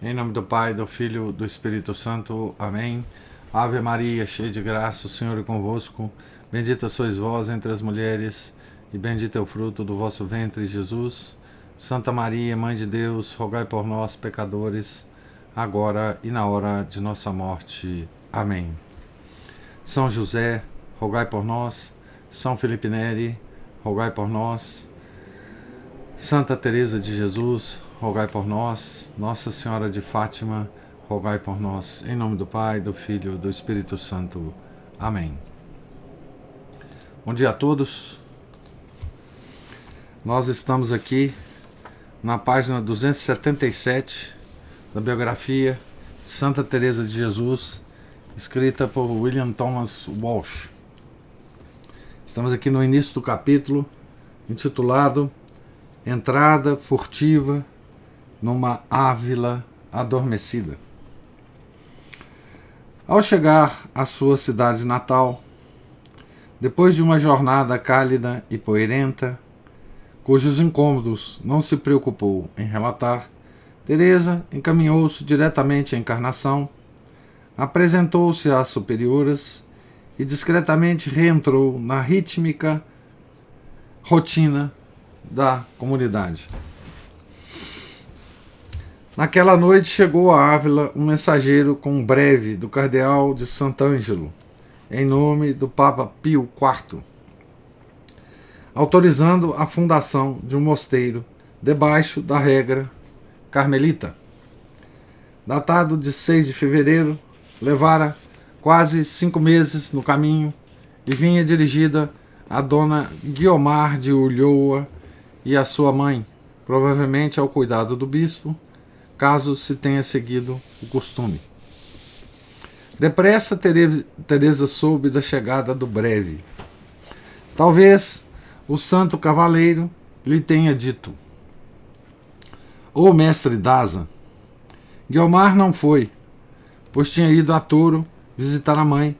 Em nome do Pai, do Filho e do Espírito Santo. Amém. Ave Maria, cheia de graça, o Senhor é convosco. Bendita sois vós entre as mulheres, e bendito é o fruto do vosso ventre, Jesus. Santa Maria, Mãe de Deus, rogai por nós, pecadores, agora e na hora de nossa morte. Amém. São José, rogai por nós. São Felipe Neri, rogai por nós. Santa Teresa de Jesus, rogai por nós. Nossa Senhora de Fátima, rogai por nós. Em nome do Pai, do Filho e do Espírito Santo. Amém. Bom dia a todos. Nós estamos aqui na página 277 da biografia de Santa Teresa de Jesus, escrita por William Thomas Walsh. Estamos aqui no início do capítulo, intitulado Entrada Furtiva numa Ávila Adormecida. Ao chegar à sua cidade natal, depois de uma jornada cálida e poeirenta, cujos incômodos não se preocupou em relatar, Teresa encaminhou-se diretamente à Encarnação, apresentou-se às superioras e discretamente reentrou na rítmica rotina da comunidade. Naquela noite chegou a Ávila um mensageiro com um breve do cardeal de Sant'Angelo, em nome do Papa Pio IV, autorizando a fundação de um mosteiro debaixo da regra carmelita. Datado de 6 de fevereiro, levara quase 5 meses no caminho e vinha dirigida a Dona Guiomar de Ulloa e a sua mãe, provavelmente ao cuidado do bispo, caso se tenha seguido o costume. Depressa Teresa soube da chegada do breve. Talvez o santo cavaleiro lhe tenha dito: "Ô mestre Daza." Guiomar não foi, pois tinha ido a Touro visitar a mãe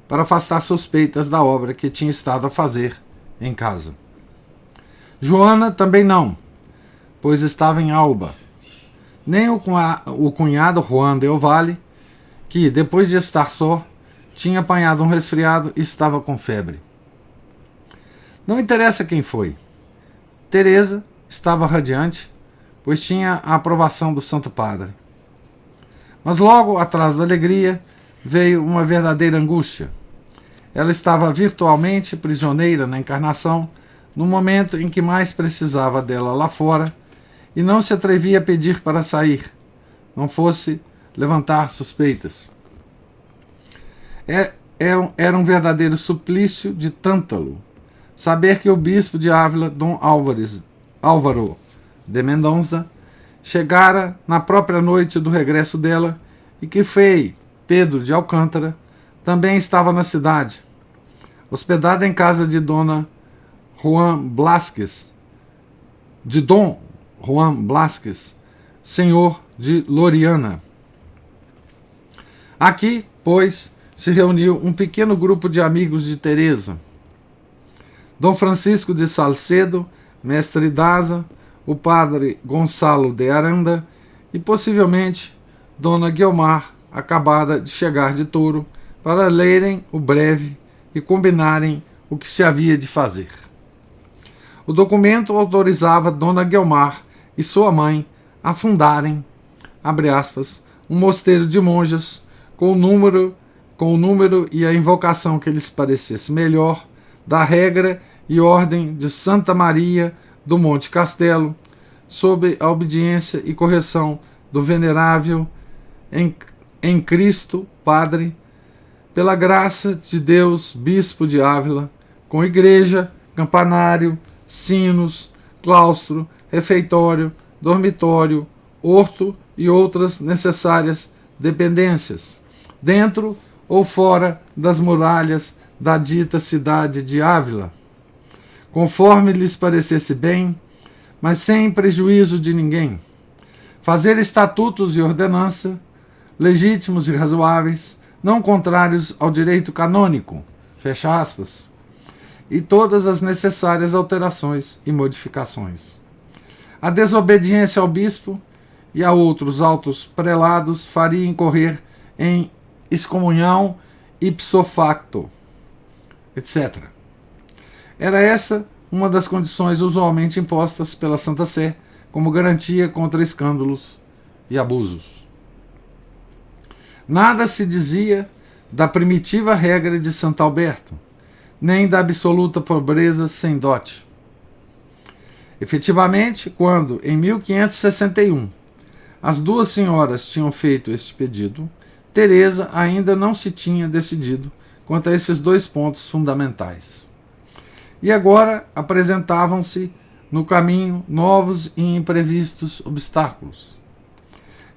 para afastar suspeitas da obra que tinha estado a fazer em casa. Joana também não, pois estava em Alba. Nem o cunhado Juan del Valle, que, depois de estar só, tinha apanhado um resfriado e estava com febre. Não interessa quem foi. Teresa estava radiante, pois tinha a aprovação do Santo Padre. Mas logo atrás da alegria veio uma verdadeira angústia. Ela estava virtualmente prisioneira na Encarnação no momento em que mais precisava dela lá fora e não se atrevia a pedir para sair, não fosse levantar suspeitas. Era um verdadeiro suplício de Tântalo saber que o bispo de Ávila, Dom Álvaro de Mendonça, chegara na própria noite do regresso dela e que Frei Pedro de Alcântara também estava na cidade, hospedada em casa de Dom Juan Blasquez, senhor de Loriana. Aqui, pois, se reuniu um pequeno grupo de amigos de Teresa. Dom Francisco de Salcedo, mestre Daza, o padre Gonçalo de Aranda e, possivelmente, Dona Guiomar, acabada de chegar de Touro, para lerem o breve e combinarem o que se havia de fazer. O documento autorizava Dona Guiomar e sua mãe a fundarem, abre aspas, um mosteiro de monjas com o número e a invocação que lhes parecesse melhor da regra e ordem de Santa Maria do Monte Castelo, sob a obediência e correção do venerável em Cristo Padre, pela graça de Deus Bispo de Ávila, com igreja, campanário, sinos, claustro, refeitório, dormitório, horto e outras necessárias dependências, dentro ou fora das muralhas da dita cidade de Ávila, conforme lhes parecesse bem, mas sem prejuízo de ninguém. Fazer estatutos e ordenança, legítimos e razoáveis, não contrários ao direito canônico, fecha aspas, e todas as necessárias alterações e modificações. A desobediência ao bispo e a outros altos prelados faria incorrer em excomunhão ipso facto, etc. Era esta uma das condições usualmente impostas pela Santa Sé como garantia contra escândalos e abusos. Nada se dizia da primitiva regra de Santo Alberto, nem da absoluta pobreza sem dote. Efetivamente, quando, em 1561, as duas senhoras tinham feito este pedido, Teresa ainda não se tinha decidido quanto a esses dois pontos fundamentais. E agora apresentavam-se no caminho novos e imprevistos obstáculos.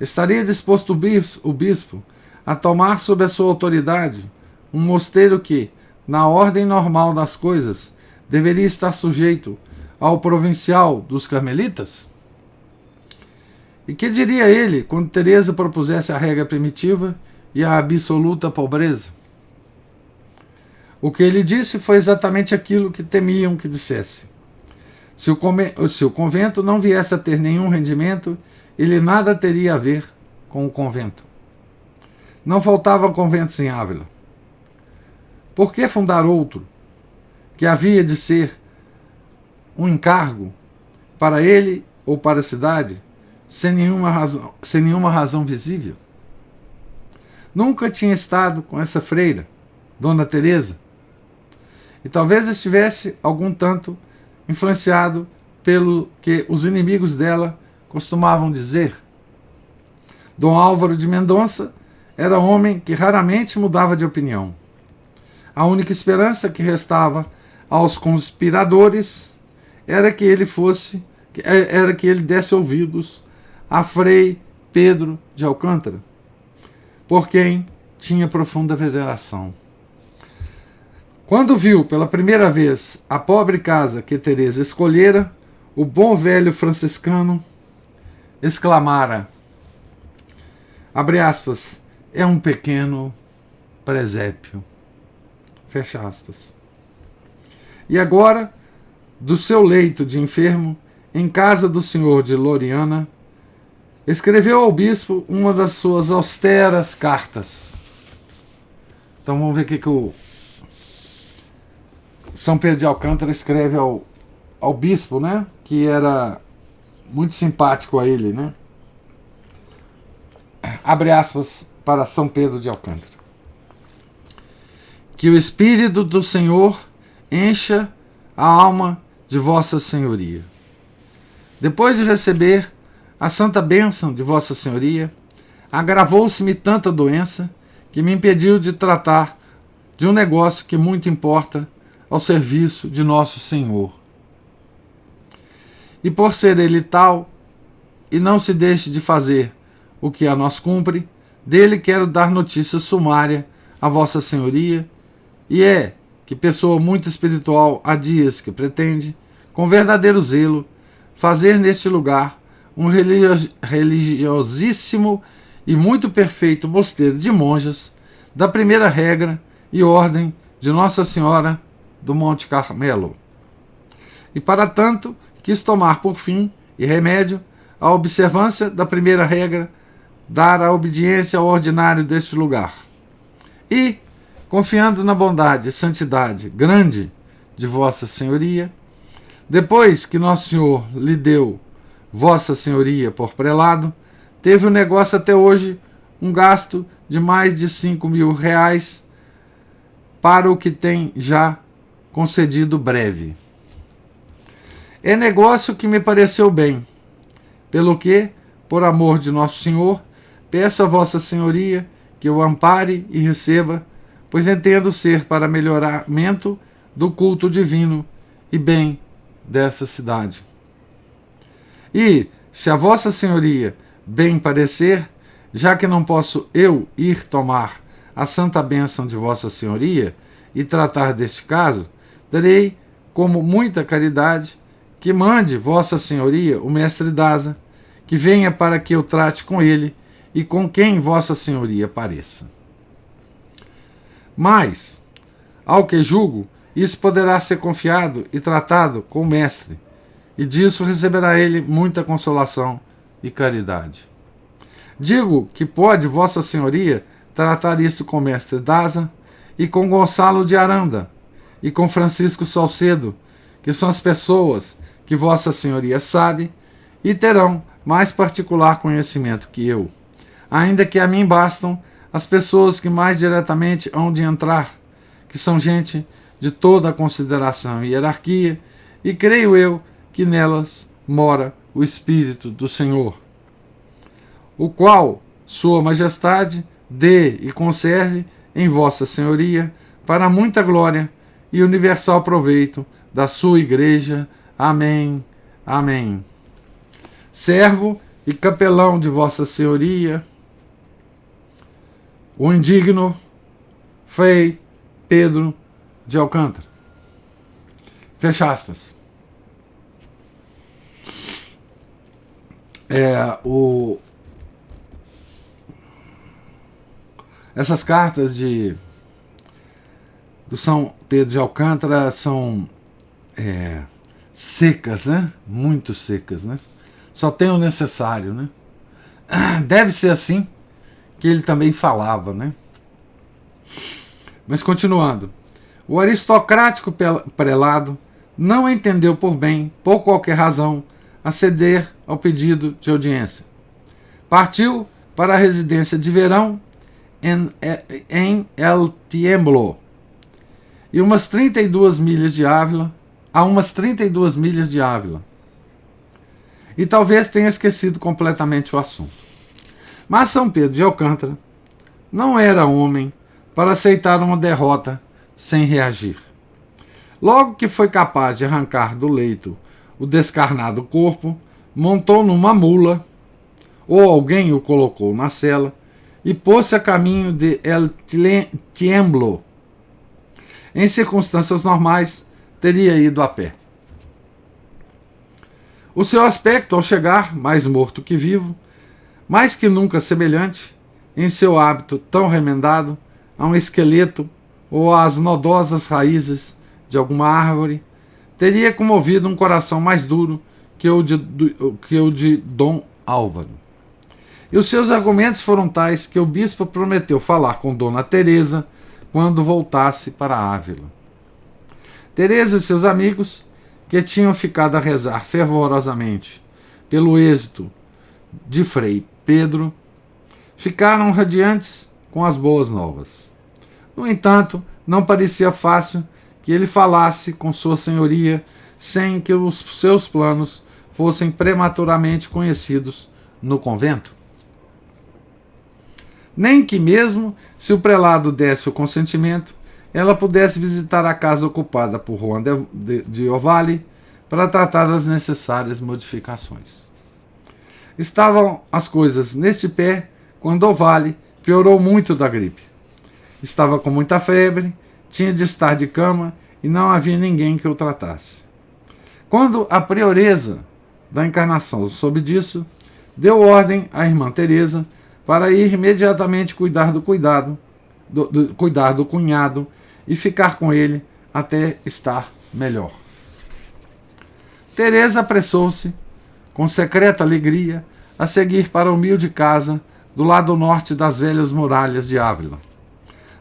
Estaria disposto o bispo a tomar sob a sua autoridade um mosteiro que, na ordem normal das coisas, deveria estar sujeito ao provincial dos carmelitas? E que diria ele quando Teresa propusesse a regra primitiva e a absoluta pobreza? O que ele disse foi exatamente aquilo que temiam que dissesse. Se o convento não viesse a ter nenhum rendimento, ele nada teria a ver com o convento. Não faltavam conventos em Ávila. Por que fundar outro, que havia de ser um encargo para ele ou para a cidade, sem nenhuma razão visível? Nunca tinha estado com essa freira, Dona Teresa, e talvez estivesse algum tanto influenciado pelo que os inimigos dela costumavam dizer. Dom Álvaro de Mendonça era homem que raramente mudava de opinião. A única esperança que restava aos conspiradores era que ele desse ouvidos a Frei Pedro de Alcântara, por quem tinha profunda veneração. Quando viu pela primeira vez a pobre casa que Teresa escolhera, o bom velho franciscano exclamara, abre aspas, é um pequeno presépio, fecha aspas. E agora, do seu leito de enfermo, em casa do senhor de Loriana, escreveu ao bispo uma das suas austeras cartas. Então vamos ver o que o São Pedro de Alcântara escreve ao bispo, né? Que era muito simpático a ele, né? Abre aspas para São Pedro de Alcântara. Que o Espírito do Senhor encha a alma de Vossa Senhoria. Depois de receber a santa bênção de Vossa Senhoria, agravou-se-me tanta doença que me impediu de tratar de um negócio que muito importa ao serviço de Nosso Senhor. E por ser ele tal, e não se deixe de fazer o que a nós cumpre, dele quero dar notícia sumária a Vossa Senhoria, e é que pessoa muito espiritual há dias que pretende, com verdadeiro zelo, fazer neste lugar um religiosíssimo e muito perfeito mosteiro de monjas da primeira regra e ordem de Nossa Senhora do Monte Carmelo. E para tanto, quis tomar por fim e remédio a observância da primeira regra, dar a obediência ao ordinário deste lugar. E, confiando na bondade e santidade grande de Vossa Senhoria, depois que Nosso Senhor lhe deu Vossa Senhoria por prelado, teve o negócio até hoje um gasto de mais de 5.000 para o que tem já concedido breve. É negócio que me pareceu bem, pelo que, por amor de Nosso Senhor, peço a Vossa Senhoria que o ampare e receba, pois entendo ser para melhoramento do culto divino e bem dessa cidade. E, se a Vossa Senhoria bem parecer, já que não posso eu ir tomar a santa bênção de Vossa Senhoria e tratar deste caso, darei, como muita caridade, que mande Vossa Senhoria o mestre Daza, que venha para que eu trate com ele e com quem Vossa Senhoria pareça. Mas, ao que julgo, isso poderá ser confiado e tratado com o mestre, e disso receberá ele muita consolação e caridade. Digo que pode Vossa Senhoria tratar isto com Mestre Daza e com Gonçalo de Aranda e com Francisco Salcedo, que são as pessoas que Vossa Senhoria sabe e terão mais particular conhecimento que eu, ainda que a mim bastam as pessoas que mais diretamente hão de entrar, que são gente de toda a consideração e hierarquia, e creio eu que nelas mora o Espírito do Senhor, o qual Sua Majestade dê e conserve em Vossa Senhoria para muita glória e universal proveito da sua Igreja. Amém. Amém. Servo e capelão de Vossa Senhoria, o indigno Frei Pedro de Alcântara. Fecha aspas. Essas cartas do São Pedro de Alcântara são secas, né? Muito secas, né? Só tem o necessário, né? Deve ser assim que ele também falava, né? Mas continuando. O aristocrático prelado não entendeu por bem, por qualquer razão, aceder ao pedido de audiência. Partiu para a residência de verão em El Tiemblo, e a umas 32 milhas de Ávila, e talvez tenha esquecido completamente o assunto. Mas São Pedro de Alcântara não era homem para aceitar uma derrota sem reagir. Logo que foi capaz de arrancar do leito o descarnado corpo, montou numa mula, ou alguém o colocou na cela, e pôs-se a caminho de El Tiemblo. Em circunstâncias normais, teria ido a pé. O seu aspecto, ao chegar, mais morto que vivo, mais que nunca semelhante, em seu hábito tão remendado, a um esqueleto ou às nodosas raízes de alguma árvore, teria comovido um coração mais duro que o de Dom Álvaro. E os seus argumentos foram tais que o bispo prometeu falar com Dona Teresa quando voltasse para Ávila. Teresa e seus amigos, que tinham ficado a rezar fervorosamente pelo êxito de Frei Pedro, ficaram radiantes com as boas novas. No entanto, não parecia fácil que ele falasse com Sua Senhoria sem que os seus planos fossem prematuramente conhecidos no convento. Nem que mesmo, se o prelado desse o consentimento, ela pudesse visitar a casa ocupada por Juan de Ovalle para tratar das necessárias modificações. Estavam as coisas neste pé quando Ovalle piorou muito da gripe. Estava com muita febre, tinha de estar de cama e não havia ninguém que o tratasse. Quando a prioresa da Encarnação soube disso, deu ordem à irmã Teresa para ir imediatamente cuidar do cunhado e ficar com ele até estar melhor. Teresa apressou-se, com secreta alegria, a seguir para a humilde casa do lado norte das velhas muralhas de Ávila.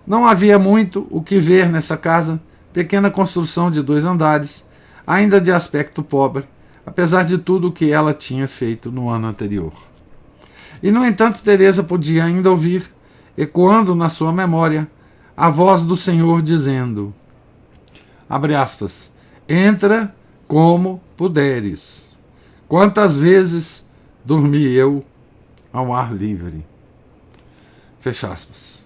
Não havia muito o que ver nessa casa, pequena construção de 2 andares, ainda de aspecto pobre, apesar de tudo o que ela tinha feito no ano anterior. E, no entanto, Teresa podia ainda ouvir, ecoando na sua memória, a voz do Senhor dizendo, abre aspas, entra como puderes. Quantas vezes dormi eu ao ar livre? Fecha aspas.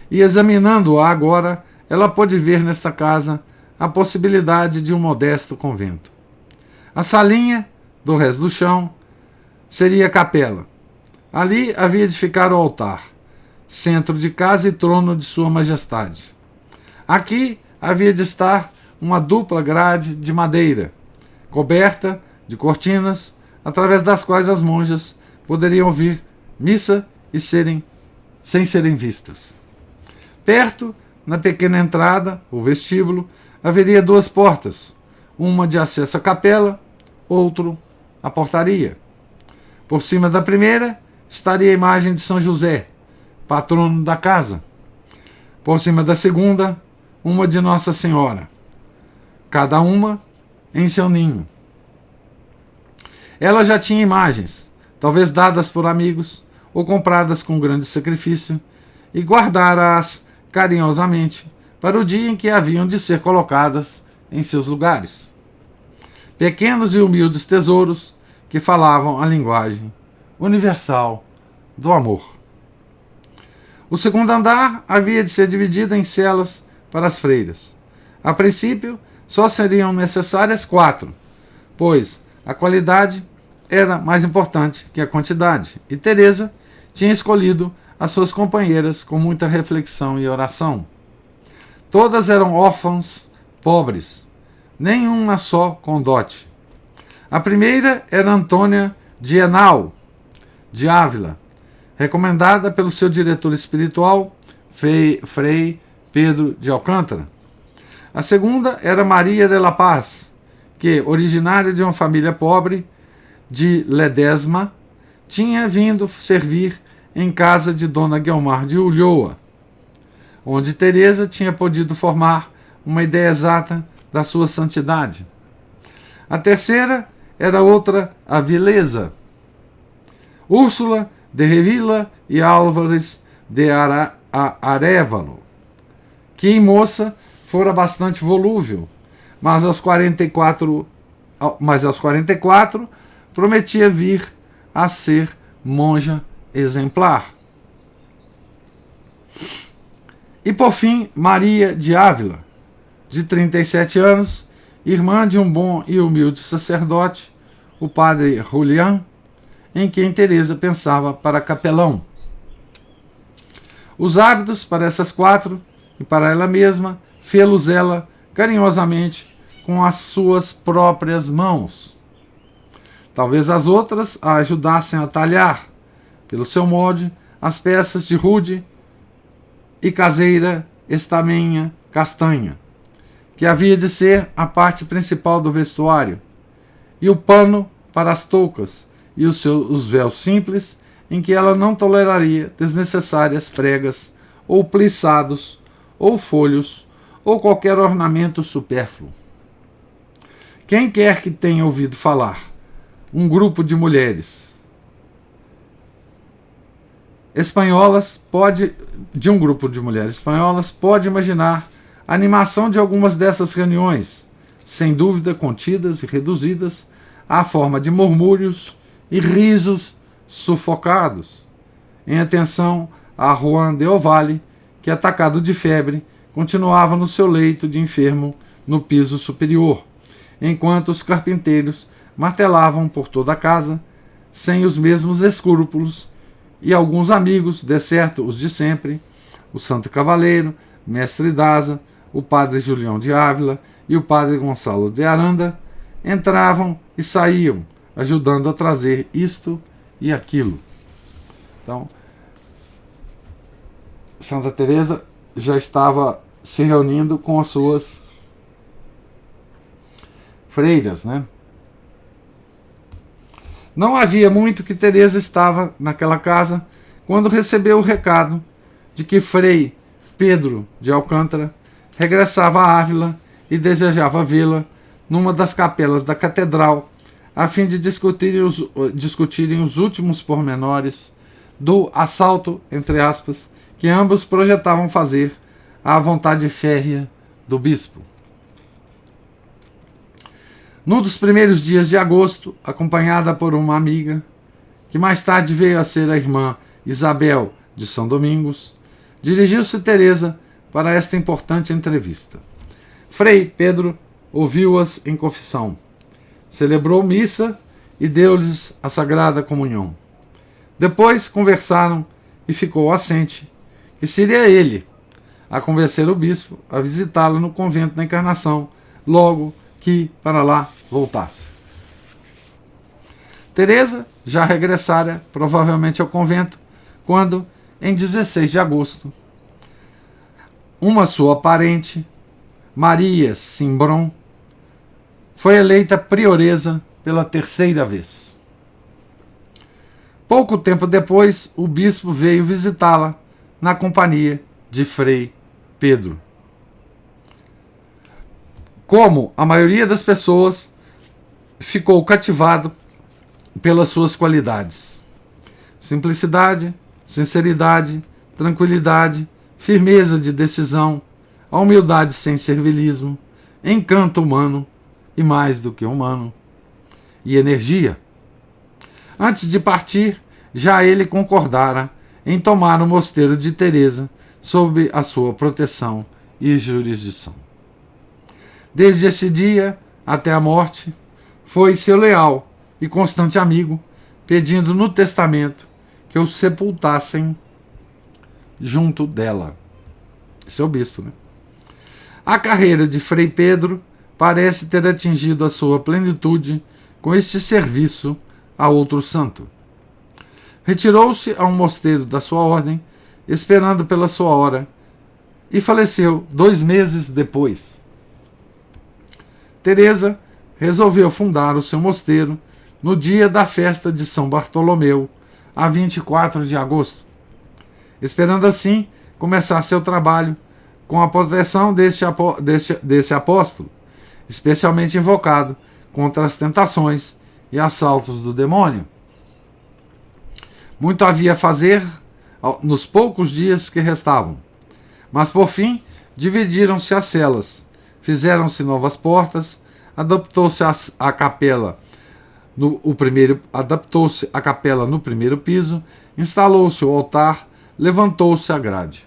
E examinando-a agora, ela pôde ver nesta casa a possibilidade de um modesto convento. A salinha, do resto do chão, seria capela. Ali havia de ficar o altar, centro de casa e trono de Sua Majestade. Aqui havia de estar uma dupla grade de madeira, coberta de cortinas, através das quais as monjas poderiam ouvir missa e sem serem vistas. Perto, na pequena entrada, ou vestíbulo, haveria 2 portas, uma de acesso à capela, outro à portaria. Por cima da primeira estaria a imagem de São José, patrono da casa. Por cima da segunda, uma de Nossa Senhora, cada uma em seu ninho. Ela já tinha imagens, talvez dadas por amigos ou compradas com grande sacrifício, e guardara-as carinhosamente para o dia em que haviam de ser colocadas em seus lugares. Pequenos e humildes tesouros que falavam a linguagem universal do amor. O segundo andar havia de ser dividido em celas para as freiras. A princípio, só seriam necessárias 4, pois a qualidade era mais importante que a quantidade, e Teresa tinha escolhido as suas companheiras com muita reflexão e oração. Todas eram órfãs pobres, nenhuma só com dote. A primeira era Antônia de Henao, de Ávila, recomendada pelo seu diretor espiritual, Frei Pedro de Alcântara. A segunda era Maria de la Paz, que, originária de uma família pobre de Ledesma, tinha vindo servir em casa de Dona Guiomar de Ulloa, onde Teresa tinha podido formar uma ideia exata da sua santidade. A terceira era outra avilesa, Úrsula de Revilla e Álvares de Arévalo, que em moça fora bastante volúvel, mas aos 44 prometia vir a ser monja exemplar. E por fim, Maria de Ávila, de 37 anos, irmã de um bom e humilde sacerdote, o padre Julián, em quem Teresa pensava para capelão. Os hábitos para essas 4 e para ela mesma fê-los ela carinhosamente com as suas próprias mãos. Talvez as outras a ajudassem a talhar, pelo seu molde, as peças de rude e caseira estamenha castanha, que havia de ser a parte principal do vestuário, e o pano para as toucas, e os véus simples, em que ela não toleraria desnecessárias pregas, ou plissados, ou folhos, ou qualquer ornamento supérfluo. Quem quer que tenha ouvido falar um grupo de mulheres espanholas pode imaginar a animação de algumas dessas reuniões, sem dúvida contidas e reduzidas à forma de murmúrios e risos sufocados, em atenção a Juan de Ovalle, que, atacado de febre, continuava no seu leito de enfermo no piso superior, enquanto os carpinteiros martelavam por toda a casa, sem os mesmos escrúpulos, e alguns amigos, de certo os de sempre, o Santo Cavaleiro, Mestre Daza, o padre Julião de Ávila e o padre Gonçalo de Aranda, entravam e saíam, ajudando a trazer isto e aquilo. Então, Santa Teresa já estava se reunindo com as suas freiras, né? Não havia muito que Teresa estava naquela casa quando recebeu o recado de que Frei Pedro de Alcântara regressava a Ávila e desejava vê-la numa das capelas da catedral, a fim de discutirem os últimos pormenores do assalto, entre aspas, que ambos projetavam fazer à vontade férrea do bispo. Num dos primeiros dias de agosto, acompanhada por uma amiga, que mais tarde veio a ser a irmã Isabel de São Domingos, dirigiu-se Teresa para esta importante entrevista. Frei Pedro ouviu-as em confissão, celebrou missa e deu-lhes a Sagrada Comunhão. Depois conversaram e ficou assente que seria ele a convencer o bispo a visitá-la no convento da Encarnação, logo que para lá voltasse. Teresa já regressara provavelmente ao convento quando, em 16 de agosto, uma sua parente, Maria Simbron, foi eleita prioresa pela terceira vez. Pouco tempo depois, o bispo veio visitá-la na companhia de Frei Pedro. Como a maioria das pessoas, ficou cativado pelas suas qualidades: simplicidade, sinceridade, tranquilidade, firmeza de decisão, a humildade sem servilismo, encanto humano e mais do que humano, e energia. Antes de partir, já ele concordara em tomar o mosteiro de Teresa sob a sua proteção e jurisdição. Desde esse dia até a morte, foi seu leal e constante amigo, pedindo no testamento que o sepultassem junto dela. Esse é o bispo, né? A carreira de Frei Pedro parece ter atingido a sua plenitude com este serviço a outro santo. Retirou-se a um mosteiro da sua ordem, esperando pela sua hora, e faleceu 2 meses depois. Teresa resolveu fundar o seu mosteiro no dia da festa de São Bartolomeu, a 24 de agosto, esperando assim começar seu trabalho com a proteção desse apóstolo, especialmente invocado contra as tentações e assaltos do demônio. Muito havia a fazer nos poucos dias que restavam, mas por fim dividiram-se as celas, fizeram-se novas portas, adaptou-se a capela no primeiro piso, instalou-se o altar, levantou-se a grade.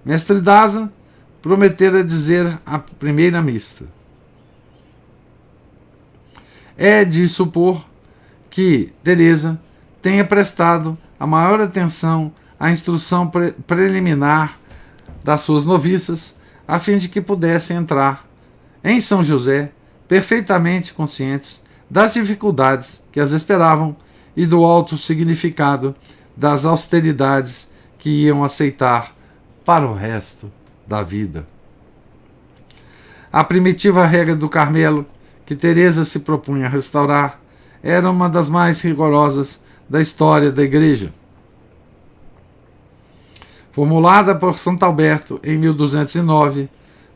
Mestre Daza prometera dizer a primeira missa. É de supor que Teresa tenha prestado a maior atenção à instrução preliminar das suas noviças, a fim de que pudessem entrar em São José perfeitamente conscientes das dificuldades que as esperavam e do alto significado das austeridades que iam aceitar para o resto da vida. A primitiva regra do Carmelo, que Teresa se propunha a restaurar, era uma das mais rigorosas da história da Igreja. Formulada por Santo Alberto em 1209,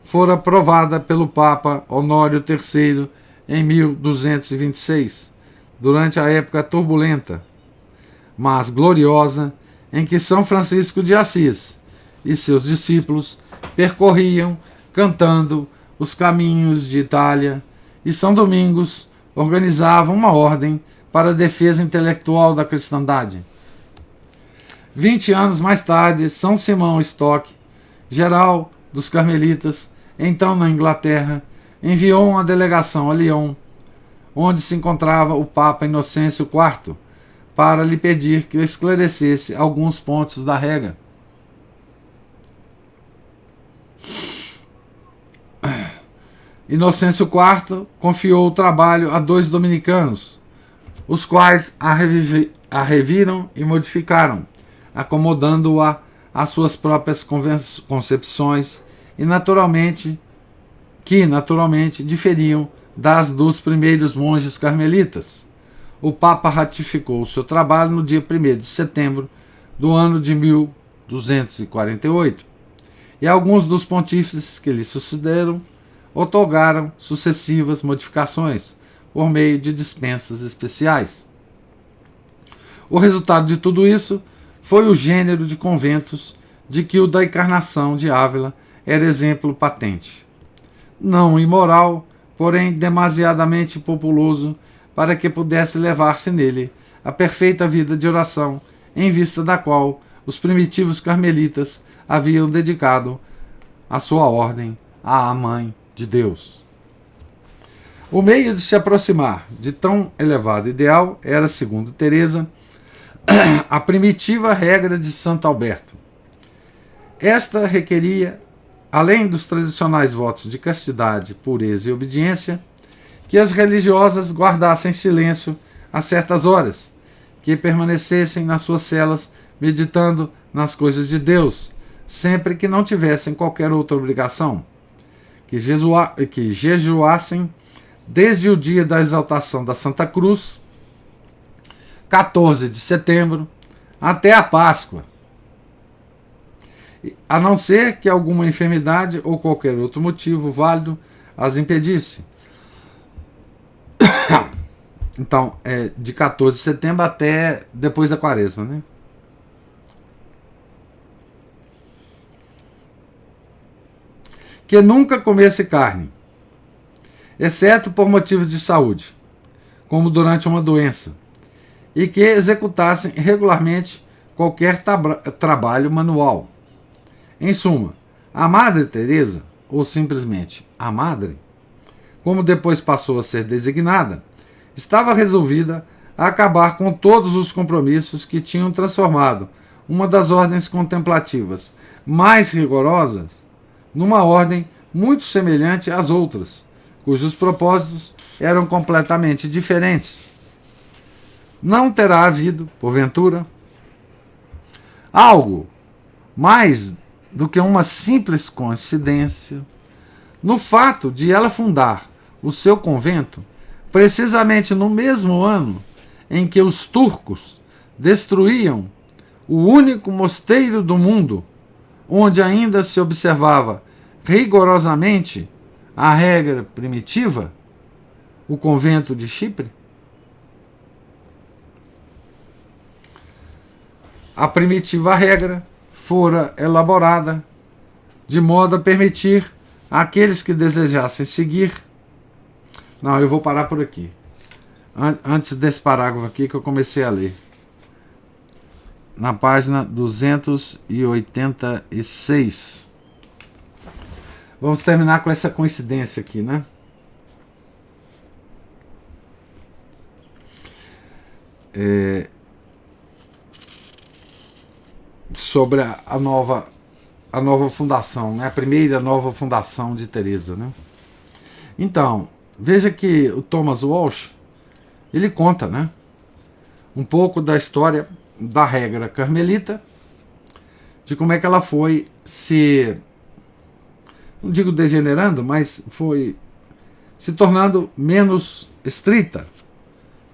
fora aprovada pelo Papa Honório III em 1226, durante a época turbulenta, mas gloriosa, em que São Francisco de Assis e seus discípulos percorriam, cantando, os caminhos de Itália, e São Domingos organizava uma ordem para a defesa intelectual da cristandade. 20 anos mais tarde, São Simão Stock, geral dos Carmelitas, então na Inglaterra, enviou uma delegação a Lyon, onde se encontrava o Papa Inocêncio IV, para lhe pedir que esclarecesse alguns pontos da regra. Inocêncio IV confiou o trabalho a 2 dominicanos, os quais a reviram e modificaram, acomodando-a às suas próprias concepções e naturalmente diferiam das dos primeiros monges carmelitas. O Papa ratificou o seu trabalho no dia 1º de setembro do ano de 1248, e alguns dos pontífices que lhe sucederam outorgaram sucessivas modificações por meio de dispensas especiais. O resultado de tudo isso foi o gênero de conventos de que o da Encarnação de Ávila era exemplo patente. Não imoral, porém demasiadamente populoso para que pudesse levar-se nele a perfeita vida de oração, em vista da qual os primitivos carmelitas haviam dedicado a sua ordem à Mãe de Deus. O meio de se aproximar de tão elevado ideal era, segundo Teresa, a primitiva regra de Santo Alberto. Esta requeria, além dos tradicionais votos de castidade, pureza e obediência, que as religiosas guardassem silêncio a certas horas, que permanecessem nas suas celas meditando nas coisas de Deus, sempre que não tivessem qualquer outra obrigação, que jejuassem desde o dia da exaltação da Santa Cruz, 14 de setembro, até a Páscoa, a não ser que alguma enfermidade ou qualquer outro motivo válido as impedisse. Então, é de 14 de setembro até depois da Quaresma, né? Que nunca comesse carne, exceto por motivos de saúde, como durante uma doença, e que executassem regularmente qualquer trabalho manual. Em suma, a Madre Teresa, ou simplesmente a Madre, como depois passou a ser designada, estava resolvida a acabar com todos os compromissos que tinham transformado uma das ordens contemplativas mais rigorosas numa ordem muito semelhante às outras, cujos propósitos eram completamente diferentes. Não terá havido, porventura, algo mais do que uma simples coincidência no fato de ela fundar o seu convento precisamente no mesmo ano em que os turcos destruíam o único mosteiro do mundo onde ainda se observava rigorosamente a regra primitiva, o convento de Chipre? A primitiva regra fora elaborada de modo a permitir àqueles que desejassem seguir. Não, eu vou parar por aqui. Antes desse parágrafo aqui que eu comecei a ler. Na página 286. Vamos terminar com essa coincidência aqui, né? Sobre a nova fundação, né? A primeira nova fundação de Teresa, né? Então, veja que o Thomas Walsh, ele conta, né, um pouco da história da regra carmelita, de como é que ela foi se, não digo degenerando, mas foi se tornando menos estrita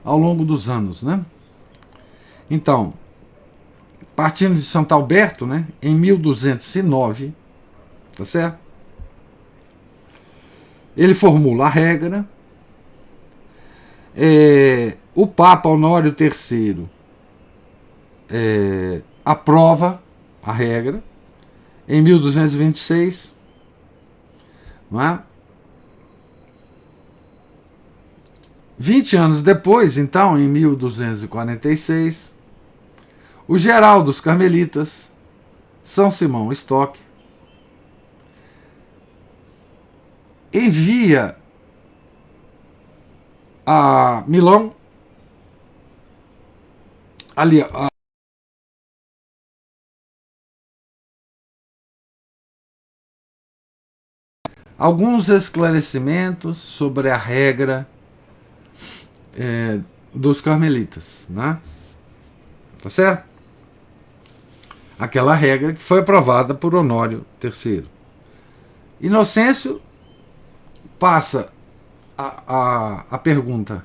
ao longo dos anos, né? Então, partindo de Santo Alberto, né, em 1209, tá certo? Ele formula a regra. O Papa Honório III aprova a regra em 1226, não é? 20 anos depois, então, em 1246, o geral dos carmelitas, São Simão Stock, envia a Milão alguns esclarecimentos sobre a regra dos carmelitas, né? Tá certo? Aquela regra que foi aprovada por Honório III. Inocêncio passa a pergunta,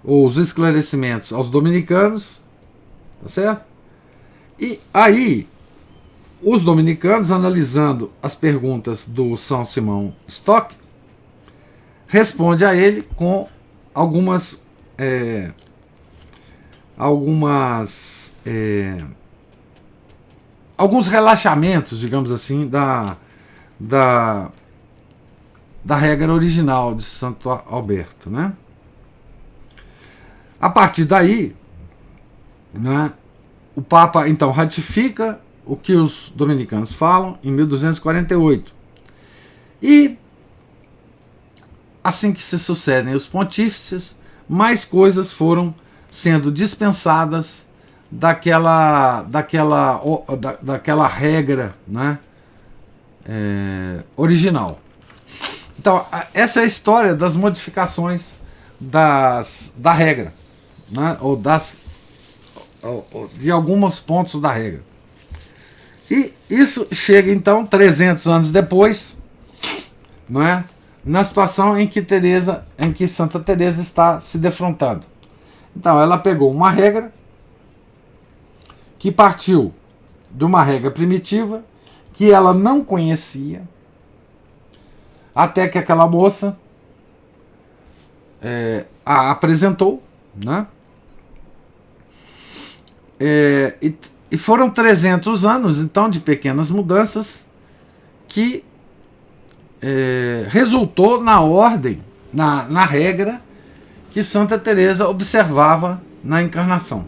ou os esclarecimentos aos dominicanos, tá certo? E aí, os dominicanos, analisando as perguntas do São Simão Stock, responde a ele com alguns relaxamentos, digamos assim, da regra original de Santo Alberto, né? A partir daí, né, o Papa então ratifica o que os dominicanos falam em 1248. E assim que se sucedem os pontífices, mais coisas foram sendo dispensadas daquela regra, né, original. Então, essa é a história das modificações da regra, né, ou de alguns pontos da regra. E isso chega, então, 300 anos depois, não é, na situação em que Santa Teresa está se defrontando. Então, ela pegou uma regra que partiu de uma regra primitiva que ela não conhecia, até que aquela moça a apresentou, né? E foram 300 anos, então, de pequenas mudanças que resultou na ordem, na regra que Santa Teresa observava na encarnação.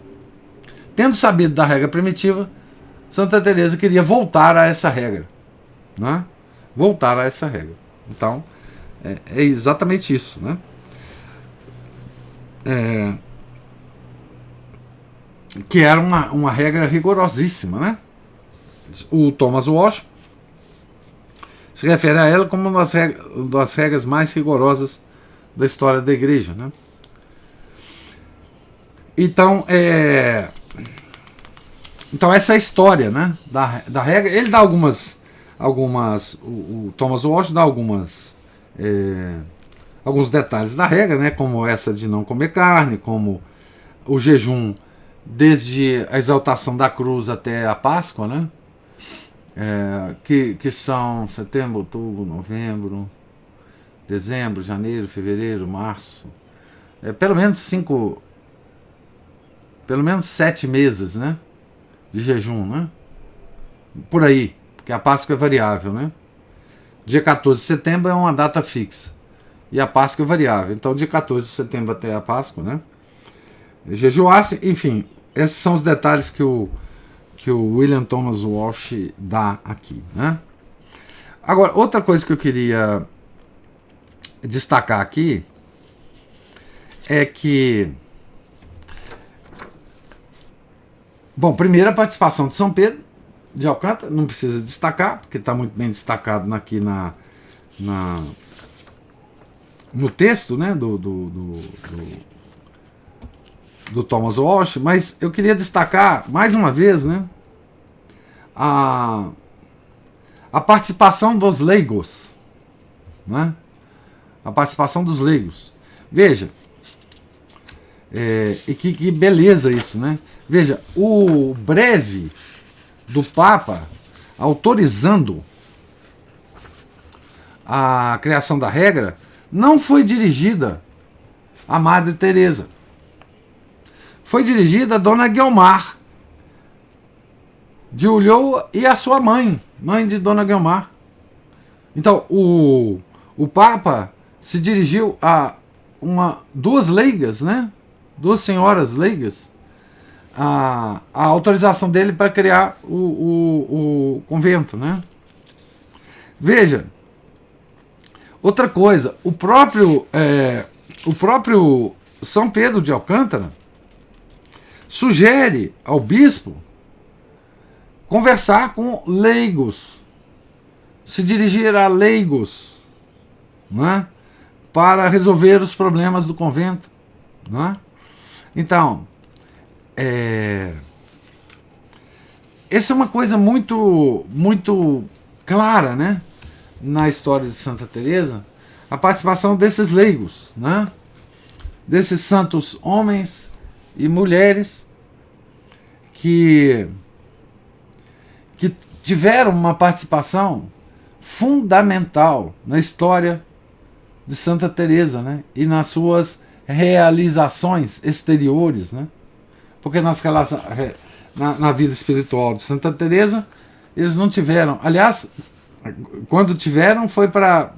Tendo sabido da regra primitiva, Santa Teresa queria voltar a essa regra, né? Voltar a essa regra. Então, é exatamente isso, né? Que era uma regra rigorosíssima, né? O Thomas Walsh se refere a ela como uma das regras mais rigorosas da história da igreja, né? Então, essa é a história, né, da regra. Ele dá algumas o Thomas Walsh dá alguns detalhes da regra, né, como essa de não comer carne, como o jejum desde a exaltação da cruz até a Páscoa, né, que são setembro, outubro, novembro, dezembro, janeiro, fevereiro, março, pelo menos 7 meses, né, de jejum, né? Por aí, porque a Páscoa é variável, né? Dia 14 de setembro é uma data fixa e a Páscoa é variável. Então, dia 14 de setembro até a Páscoa, né? Jejuar-se, enfim, esses são os detalhes que o William Thomas Walsh dá aqui, né? Agora, outra coisa que eu queria destacar aqui é que, bom, primeiro a participação de São Pedro de Alcântara, não precisa destacar, porque está muito bem destacado aqui no texto, né, do Thomas Walsh, mas eu queria destacar, mais uma vez, né, a participação dos leigos, né, a participação dos leigos. Veja, e que beleza isso, né? Veja, o breve do Papa autorizando a criação da regra não foi dirigida à Madre Teresa. Foi dirigida a Dona Guiomar de Ulloa e a sua mãe de Dona Guiomar. Então, o Papa se dirigiu a duas leigas, né? Duas senhoras leigas, a autorização dele para criar o convento, né? Veja, outra coisa, o próprio São Pedro de Alcântara sugere ao bispo conversar com leigos, se dirigir a leigos, né, para resolver os problemas do convento, né? Então, essa é uma coisa muito, muito clara, né, na história de Santa Teresa, a participação desses leigos, né, desses santos homens e mulheres que tiveram uma participação fundamental na história de Santa Teresa, né, e nas suas realizações exteriores, né, porque na vida espiritual de Santa Teresa eles não tiveram, aliás, quando tiveram foi para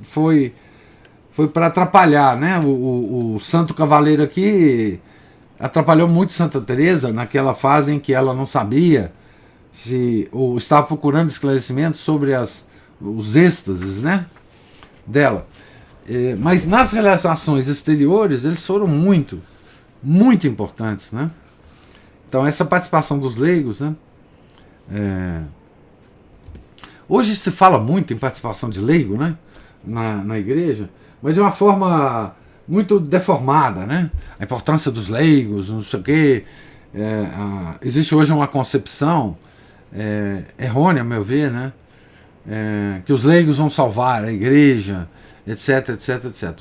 atrapalhar, né, o santo cavaleiro aqui atrapalhou muito Santa Teresa naquela fase em que ela não sabia ou estava procurando esclarecimento sobre os êxtases, né, dela. Mas nas realizações exteriores eles foram muito, muito importantes, né? Então essa participação dos leigos, né? Hoje se fala muito em participação de leigo, né, na igreja, mas de uma forma muito deformada, né? A importância dos leigos, não sei o quê. Existe hoje uma concepção errônea, a meu ver, né? Que os leigos vão salvar a igreja, etc, etc, etc.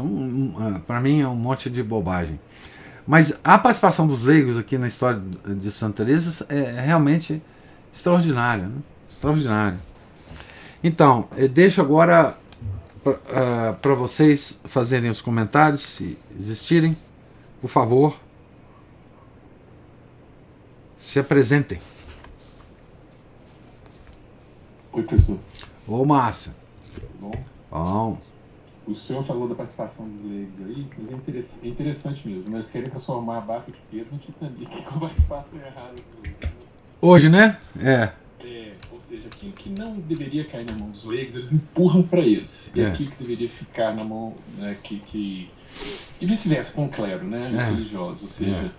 Para mim é um monte de bobagem. Mas a participação dos leigos aqui na história de Santa Teresa é realmente extraordinária, né? Extraordinária. Então, deixo agora para vocês fazerem os comentários, se existirem, por favor, se apresentem. Oi, professor. Ô, Márcio. Bom. Bom. O senhor falou da participação dos leigos aí, mas é interessante mesmo, né? Eles querem transformar a barca de Pedro no Titanic com participação errada dos leigos, né? Hoje, né? Ou seja, aquilo que não deveria cair na mão dos leigos, eles empurram para eles. E aquilo que deveria ficar na mão, né, E vice-versa com o clero, né? Os religiosos, ou seja,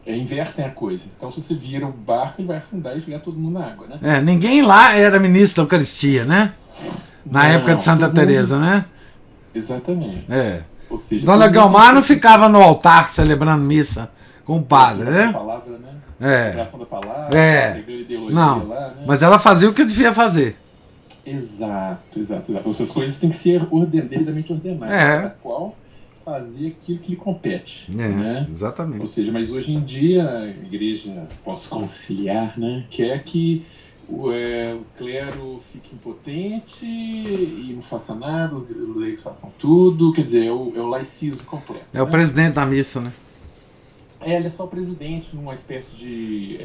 invertem a coisa. Então, se você vira o barco, ele vai afundar e jogar todo mundo na água, né? Ninguém lá era ministro da Eucaristia, né? Na época de Santa Teresa, né? Exatamente. Ou seja, Dona Guiomar não ficava no altar celebrando missa com o padre, né? Palavra, né? Celebração da palavra, ideologia não, lá, né? mas ela fazia o que devia fazer. Exato. Essas coisas têm que ser devidamente ordenadas. Cada qual fazer aquilo que lhe compete. Né? Exatamente. Ou seja, mas hoje em dia a igreja pós-conciliar, né, quer que o clero fique impotente e não faça nada, os leigos façam tudo, quer dizer, é o laicismo completo. É o presidente da missa, né? Ele é só o presidente numa espécie de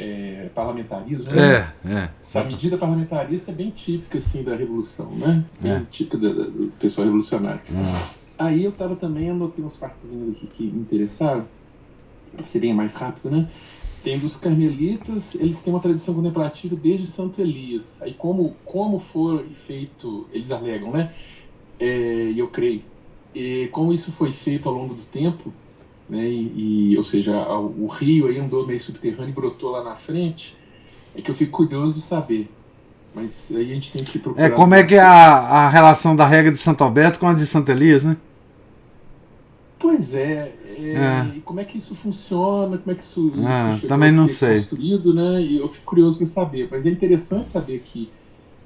parlamentarismo. Né? Essa medida parlamentarista é bem típica assim, da Revolução, né? Bem típica do pessoal revolucionário. Aí eu anotei uns partezinhos aqui que me interessaram, para ser bem mais rápido, né? Tem dos carmelitas, eles têm uma tradição contemplativa desde Santo Elias. Aí como foi feito, eles alegam, né? E eu creio, como isso foi feito ao longo do tempo, né? Ou seja, o rio aí andou meio subterrâneo e brotou lá na frente, é que eu fico curioso de saber. Mas aí a gente tem que procurar... Como é que é a relação da regra de Santo Alberto com a de Santo Elias, né? Pois e como é que isso funciona, como é que isso chegou também não a ser construído, né? E eu fico curioso para saber, mas é interessante saber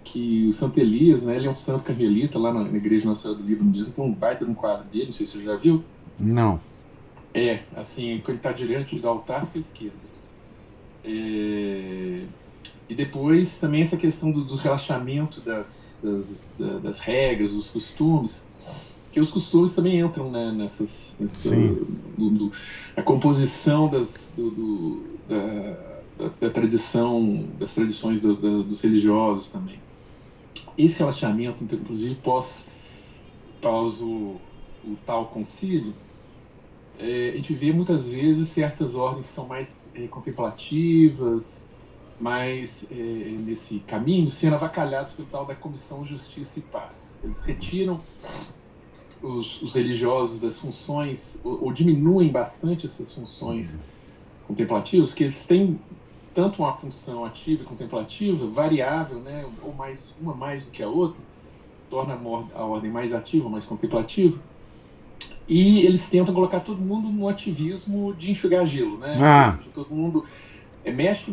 que o Santo Elias, né, ele é um santo carmelita lá na Igreja Nossa Senhora do Líbano mesmo, tem um baita de um quadro dele, não sei se você já viu. Não. Assim, quando ele está diante do altar, fica à esquerda. E depois também essa questão do relaxamento das regras, dos costumes, que os costumes também entram, né, a composição da tradição, das tradições dos religiosos também. Esse relaxamento, inclusive pós o tal concílio, a gente vê muitas vezes certas ordens que são mais contemplativas, mais nesse caminho, sendo avacalhados pelo tal da Comissão Justiça e Paz. Eles retiram os religiosos das funções, ou diminuem bastante essas funções contemplativas, que eles têm tanto uma função ativa e contemplativa, variável, né, ou uma mais do que a outra, torna a ordem mais ativa, mais contemplativa, e eles tentam colocar todo mundo no ativismo de enxugar gelo, né? Todo mundo mexe,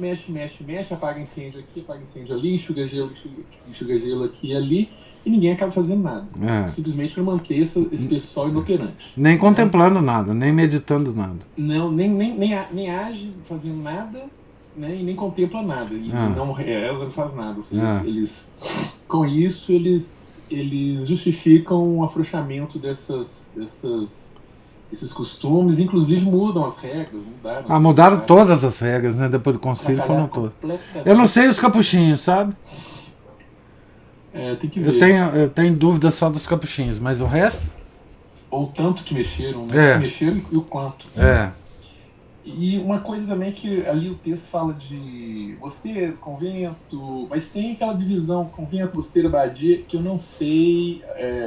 apaga incêndio aqui, apaga incêndio ali, enxuga gelo aqui e ali, e ninguém acaba fazendo nada. Simplesmente para manter esse pessoal inoperante. Nem contemplando nada, nem meditando nada. Não, nem age fazendo nada, né, e nem contempla nada. E não reza, não faz nada. Com isso, eles justificam o afrouxamento desses costumes, inclusive mudam as regras. Mudaram todas as regras, né? Depois do concílio foram todas. Eu não sei os capuchinhos, sabe? Tem que ver. Eu tenho dúvida só dos capuchinhos, mas o resto? Ou tanto que mexeram, né? Que mexeram e o quanto. E uma coisa também que ali o texto fala de mosteiro, convento, mas tem aquela divisão convento, mosteiro, abadia, que eu não sei,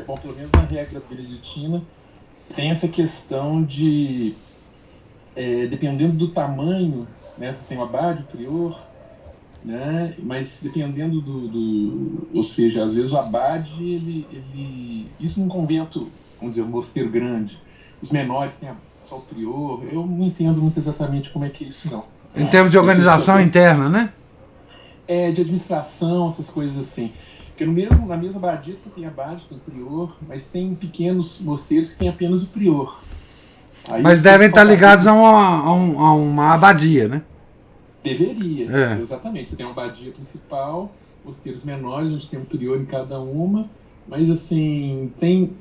bom, pelo menos na regra beneditina, tem essa questão de, dependendo do tamanho, né, tem o abade, o prior, né, mas dependendo ou seja, às vezes o abade, ele isso num convento, vamos dizer, um mosteiro grande, os menores têm só o prior, eu não entendo muito exatamente como é que é isso, não. Em termos de organização interna, né? De administração, essas coisas assim. Porque na mesma abadia tem abade, tem prior, mas tem pequenos mosteiros que tem apenas o prior. Aí Mas devem estar ligados a uma abadia, né? Deveria, exatamente. Você tem uma abadia principal, mosteiros menores, onde tem um prior em cada uma, mas assim,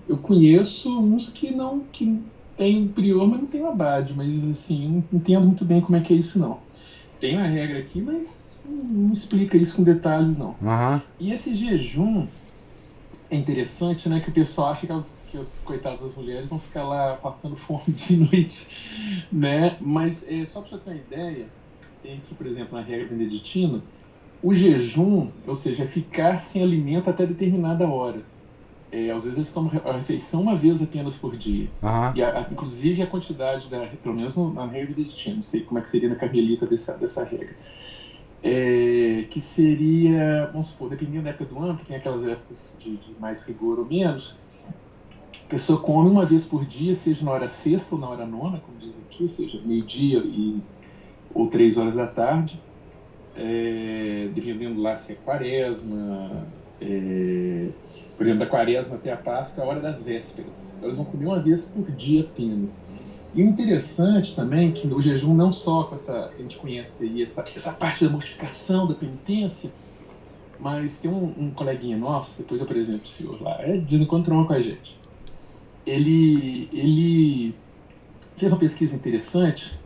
eu conheço uns que tem um prior, mas não tem um abade, mas assim, não entendo muito bem como é que é isso não. Tem uma regra aqui, mas não explica isso com detalhes não. Uhum. E esse jejum é interessante, né, que o pessoal acha que as coitadas das mulheres vão ficar lá passando fome de noite, né, mas só para você ter uma ideia, tem aqui, por exemplo, na regra beneditina, o jejum, ou seja, é ficar sem alimento até determinada hora. Às vezes eles tomam a refeição uma vez apenas por dia. Uhum. E inclusive a quantidade, pelo menos na regra beneditina, não sei como é que seria na carmelita dessa regra, que seria, vamos supor, dependendo da época do ano, que tem aquelas épocas de mais rigor ou menos, a pessoa come uma vez por dia, seja na hora sexta ou na hora nona, como diz aqui, ou seja, meio-dia ou 3 horas da tarde, dependendo lá se é quaresma, por exemplo, da quaresma até a Páscoa, é a hora das vésperas. Eles vão comer uma vez por dia apenas. E o interessante também é que o jejum não só com essa, a gente conhece aí, essa parte da mortificação, da penitência, mas tem um coleguinha nosso, depois eu apresento o senhor lá, de vez em quando tromba com a gente. Ele fez uma pesquisa interessante,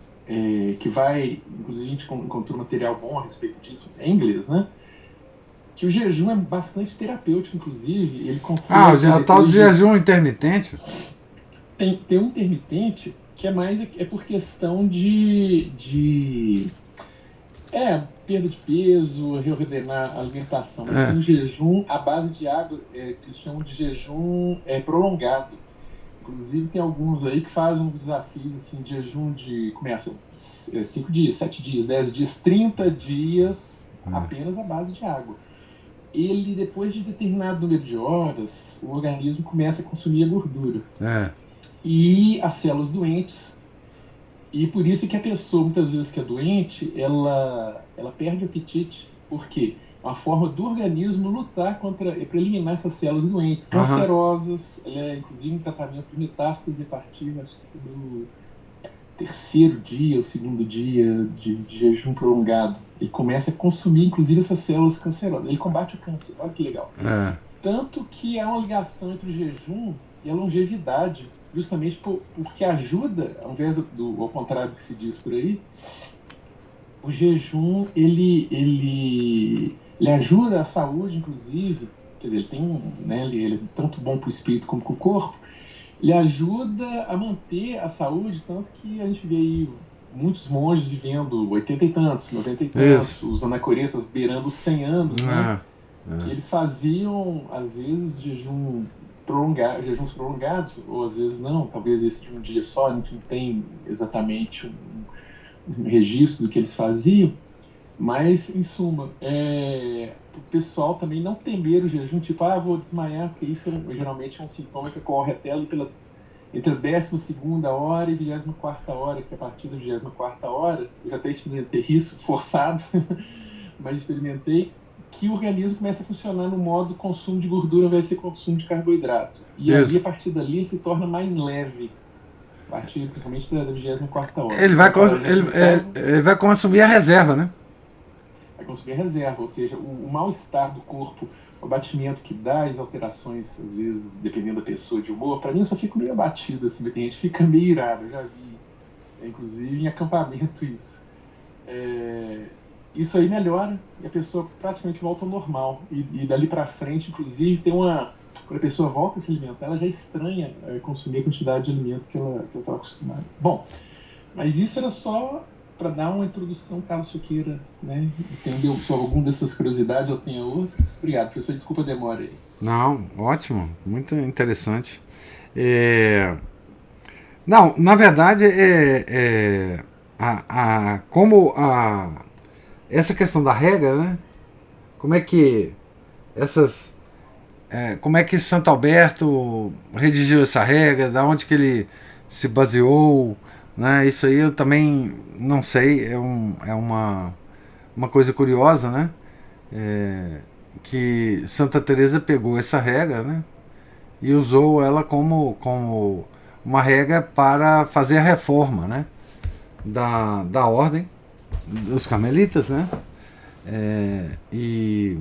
que vai, inclusive a gente encontrou material bom a respeito disso, em inglês, né? Que o jejum é bastante terapêutico, inclusive, ele consegue... O tal de jejum intermitente? Tem um intermitente que é por questão de perda de peso, reordenar a alimentação. Mas tem um jejum à base de água, que eles chamam de jejum prolongado. Inclusive tem alguns aí que fazem uns desafios assim, de jejum começa 5 dias, 7 dias, 10 dias, 30 dias apenas à base de água. Ele, depois de determinado número de horas, o organismo começa a consumir a gordura. E as células doentes. E por isso que a pessoa, muitas vezes que é doente, ela perde o apetite. Por quê? Uma forma do organismo lutar para eliminar essas células doentes, cancerosas. Inclusive em tratamento de metástase hepática, acho que no 3º dia ou 2º dia de jejum prolongado. Ele começa a consumir, inclusive, essas células cancerosas. Ele combate o câncer. Olha que legal. Tanto que há uma ligação entre o jejum e a longevidade, justamente porque ajuda, ao invés ao contrário do que se diz por aí, o jejum ele ajuda a saúde, inclusive, quer dizer, ele tem ele é tanto bom para o espírito como para o corpo, ele ajuda a manter a saúde, tanto que a gente vê aí muitos monges vivendo 80 e tantos, 90 e tantos, os anacoretas beirando os 100 anos, né? Que eles faziam, às vezes, jejuns prolongados, ou às vezes não, talvez esse de um dia só, a gente não tem exatamente um registro do que eles faziam, mas, em suma, o pessoal também não temer o jejum, tipo, vou desmaiar, porque isso geralmente é um sintoma que ocorre até ali entre a 12ª hora e a 24ª hora, que a partir da 24ª hora, eu já até experimentei isso, forçado, mas experimentei, que o organismo começa a funcionar no modo consumo de gordura ao invés de ser consumo de carboidrato. E aí, a partir dali, se torna mais leve, a partir principalmente da 24ª hora. Ele vai consumir a reserva, né? Vai consumir a reserva, ou seja, o mal-estar do corpo, o abatimento que dá, as alterações, às vezes, dependendo da pessoa de humor, para mim eu só fico meio abatido, assim, tem gente que fica meio irado, eu já vi, inclusive em acampamento isso. Isso aí melhora e a pessoa praticamente volta ao normal. E dali para frente, inclusive, quando a pessoa volta a se alimentar, ela já estranha consumir a quantidade de alimento que ela estava acostumada. Bom, mas isso era só para dar uma introdução, caso você queira, né? Entendeu só alguma dessas curiosidades ou tenha outras. Obrigado, professor. Desculpa a demora aí. Não, ótimo. Muito interessante. Não, na verdade, essa questão da regra, né? Como é que Santo Alberto redigiu essa regra, da onde que ele se baseou, né? Isso aí eu também não sei, é uma coisa curiosa, né? Que Santa Teresa pegou essa regra, né? E usou ela como uma regra para fazer a reforma, né, da ordem dos carmelitas, né, e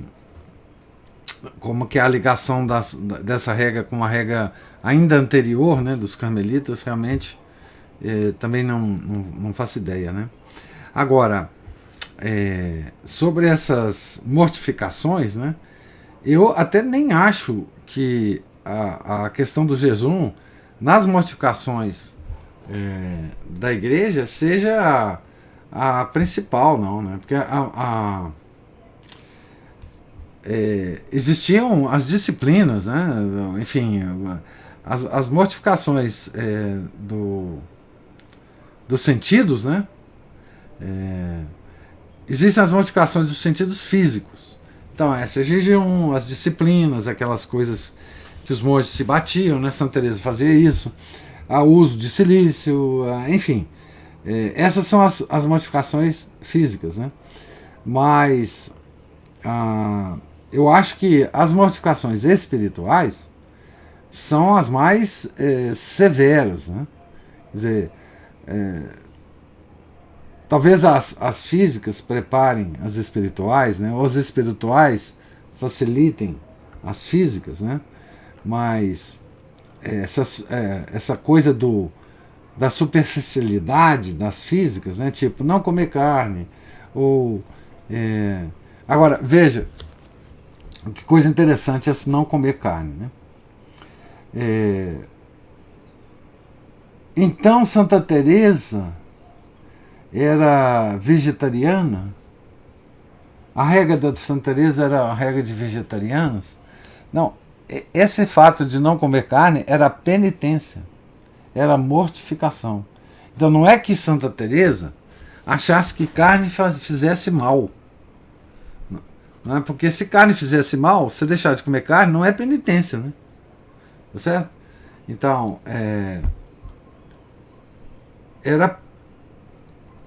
como que é a ligação dessa regra com uma regra ainda anterior, né, dos carmelitas, realmente também não faço ideia, né. Agora, sobre essas mortificações, né, eu até nem acho que a questão do jejum nas mortificações da igreja seja a principal, não, né? Porque existiam as disciplinas, né? Enfim, as mortificações dos sentidos, né? Existem as mortificações dos sentidos físicos. Então, essa jejum, as disciplinas, aquelas coisas que os monges se batiam, né? Santa Teresa fazia isso, o uso de silício, enfim. Essas são as mortificações físicas, né? Mas eu acho que as mortificações espirituais são as mais severas, né? Quer dizer, talvez as físicas preparem as espirituais, né? Ou as espirituais facilitem as físicas, né? Mas essa coisa da superficialidade das físicas, né? Tipo, não comer carne, ou... Agora, veja, que coisa interessante é não comer carne, né? Então, Santa Teresa era vegetariana. A regra da Santa Teresa era a regra de vegetarianos. Não, esse fato de não comer carne era penitência, era mortificação. Então não é que Santa Teresa achasse que carne fizesse mal. Não é? Porque se carne fizesse mal, você deixar de comer carne não é penitência, né? Tá certo? Então, era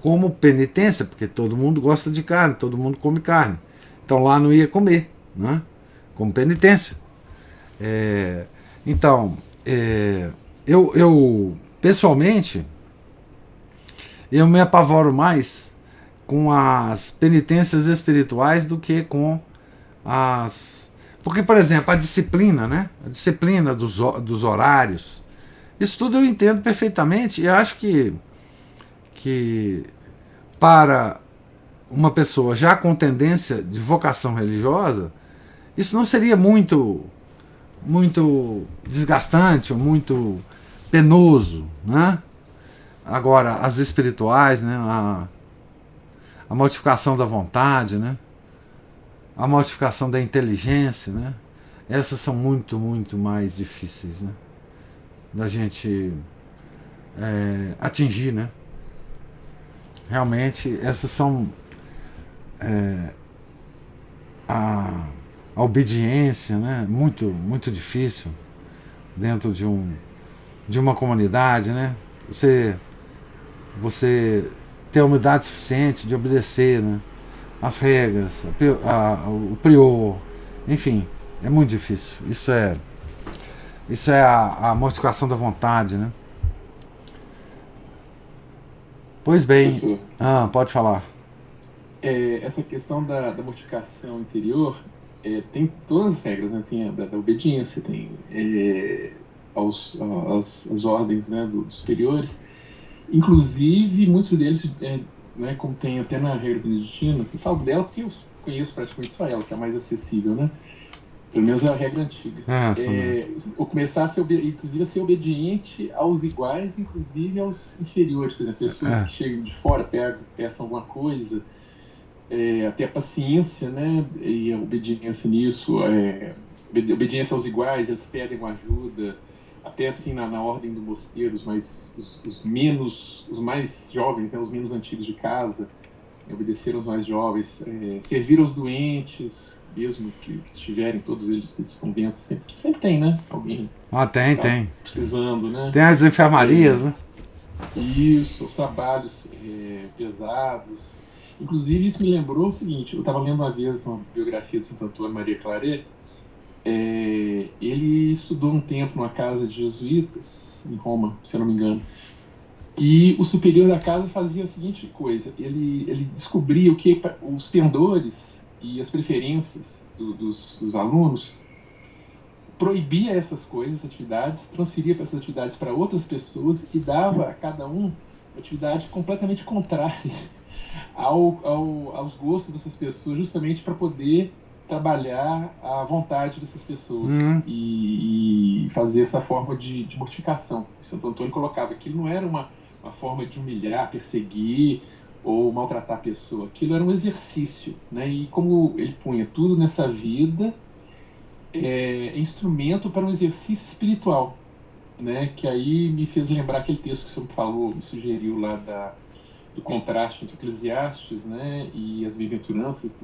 como penitência, porque todo mundo gosta de carne, todo mundo come carne. Então lá não ia comer, né? Como penitência. Então, eu pessoalmente, eu me apavoro mais com as penitências espirituais do que com as... Porque, por exemplo, a disciplina, né? A disciplina dos horários, isso tudo eu entendo perfeitamente e acho que para uma pessoa já com tendência de vocação religiosa, isso não seria muito desgastante ou muito penoso, né? Agora, as espirituais, né? A mortificação da vontade, né? A mortificação da inteligência, né? Essas são muito mais difíceis, né? Da gente atingir, né? Realmente, essas são a obediência, né? Muito difícil dentro de uma comunidade, né? Você ter a humildade suficiente de obedecer, né? As regras, o prior, enfim, é muito difícil. Isso é a mortificação da vontade, né? Pois bem, pode falar. Essa questão da mortificação interior tem todas as regras, né? Tem a da obediência, tem as ordens, né, dos superiores. Inclusive, muitos deles, né, como tem até na regra beneditina, eu falo dela porque eu conheço praticamente só ela, que é a mais acessível, né? Pelo menos é a regra antiga. Ou começar inclusive a ser obediente aos iguais, inclusive aos inferiores. Por exemplo, pessoas que chegam de fora, peçam alguma coisa, até a paciência, né? E a obediência nisso, obediência aos iguais, eles pedem uma ajuda, até assim na ordem do mosteiro, os mais jovens, né? Os menos antigos de casa, obedecer aos mais jovens, servir aos doentes, mesmo que estiverem todos eles nesses conventos, sempre tem, né? Alguém tem precisando, né? Tem as enfermarias, né? Isso, os trabalhos pesados. Inclusive, isso me lembrou o seguinte: eu estava lendo uma vez uma biografia de Santo Antônio Maria Claret, ele estudou um tempo numa casa de jesuítas, em Roma, se eu não me engano. E o superior da casa fazia a seguinte coisa: ele descobria o que os pendores e as preferências dos alunos, proibia essas coisas, atividades, transferia essas atividades para outras pessoas e dava a cada um uma atividade completamente contrária aos gostos dessas pessoas, justamente para poder trabalhar a vontade dessas pessoas e fazer essa forma de mortificação. Santo Antônio colocava que não era uma forma de humilhar, perseguir ou maltratar a pessoa. Aquilo era um exercício, né? E como ele punha tudo nessa vida, instrumento para um exercício espiritual, né? Que aí me fez lembrar aquele texto que o senhor falou, me sugeriu lá do contraste entre Eclesiastes, né, e as bem-aventuranças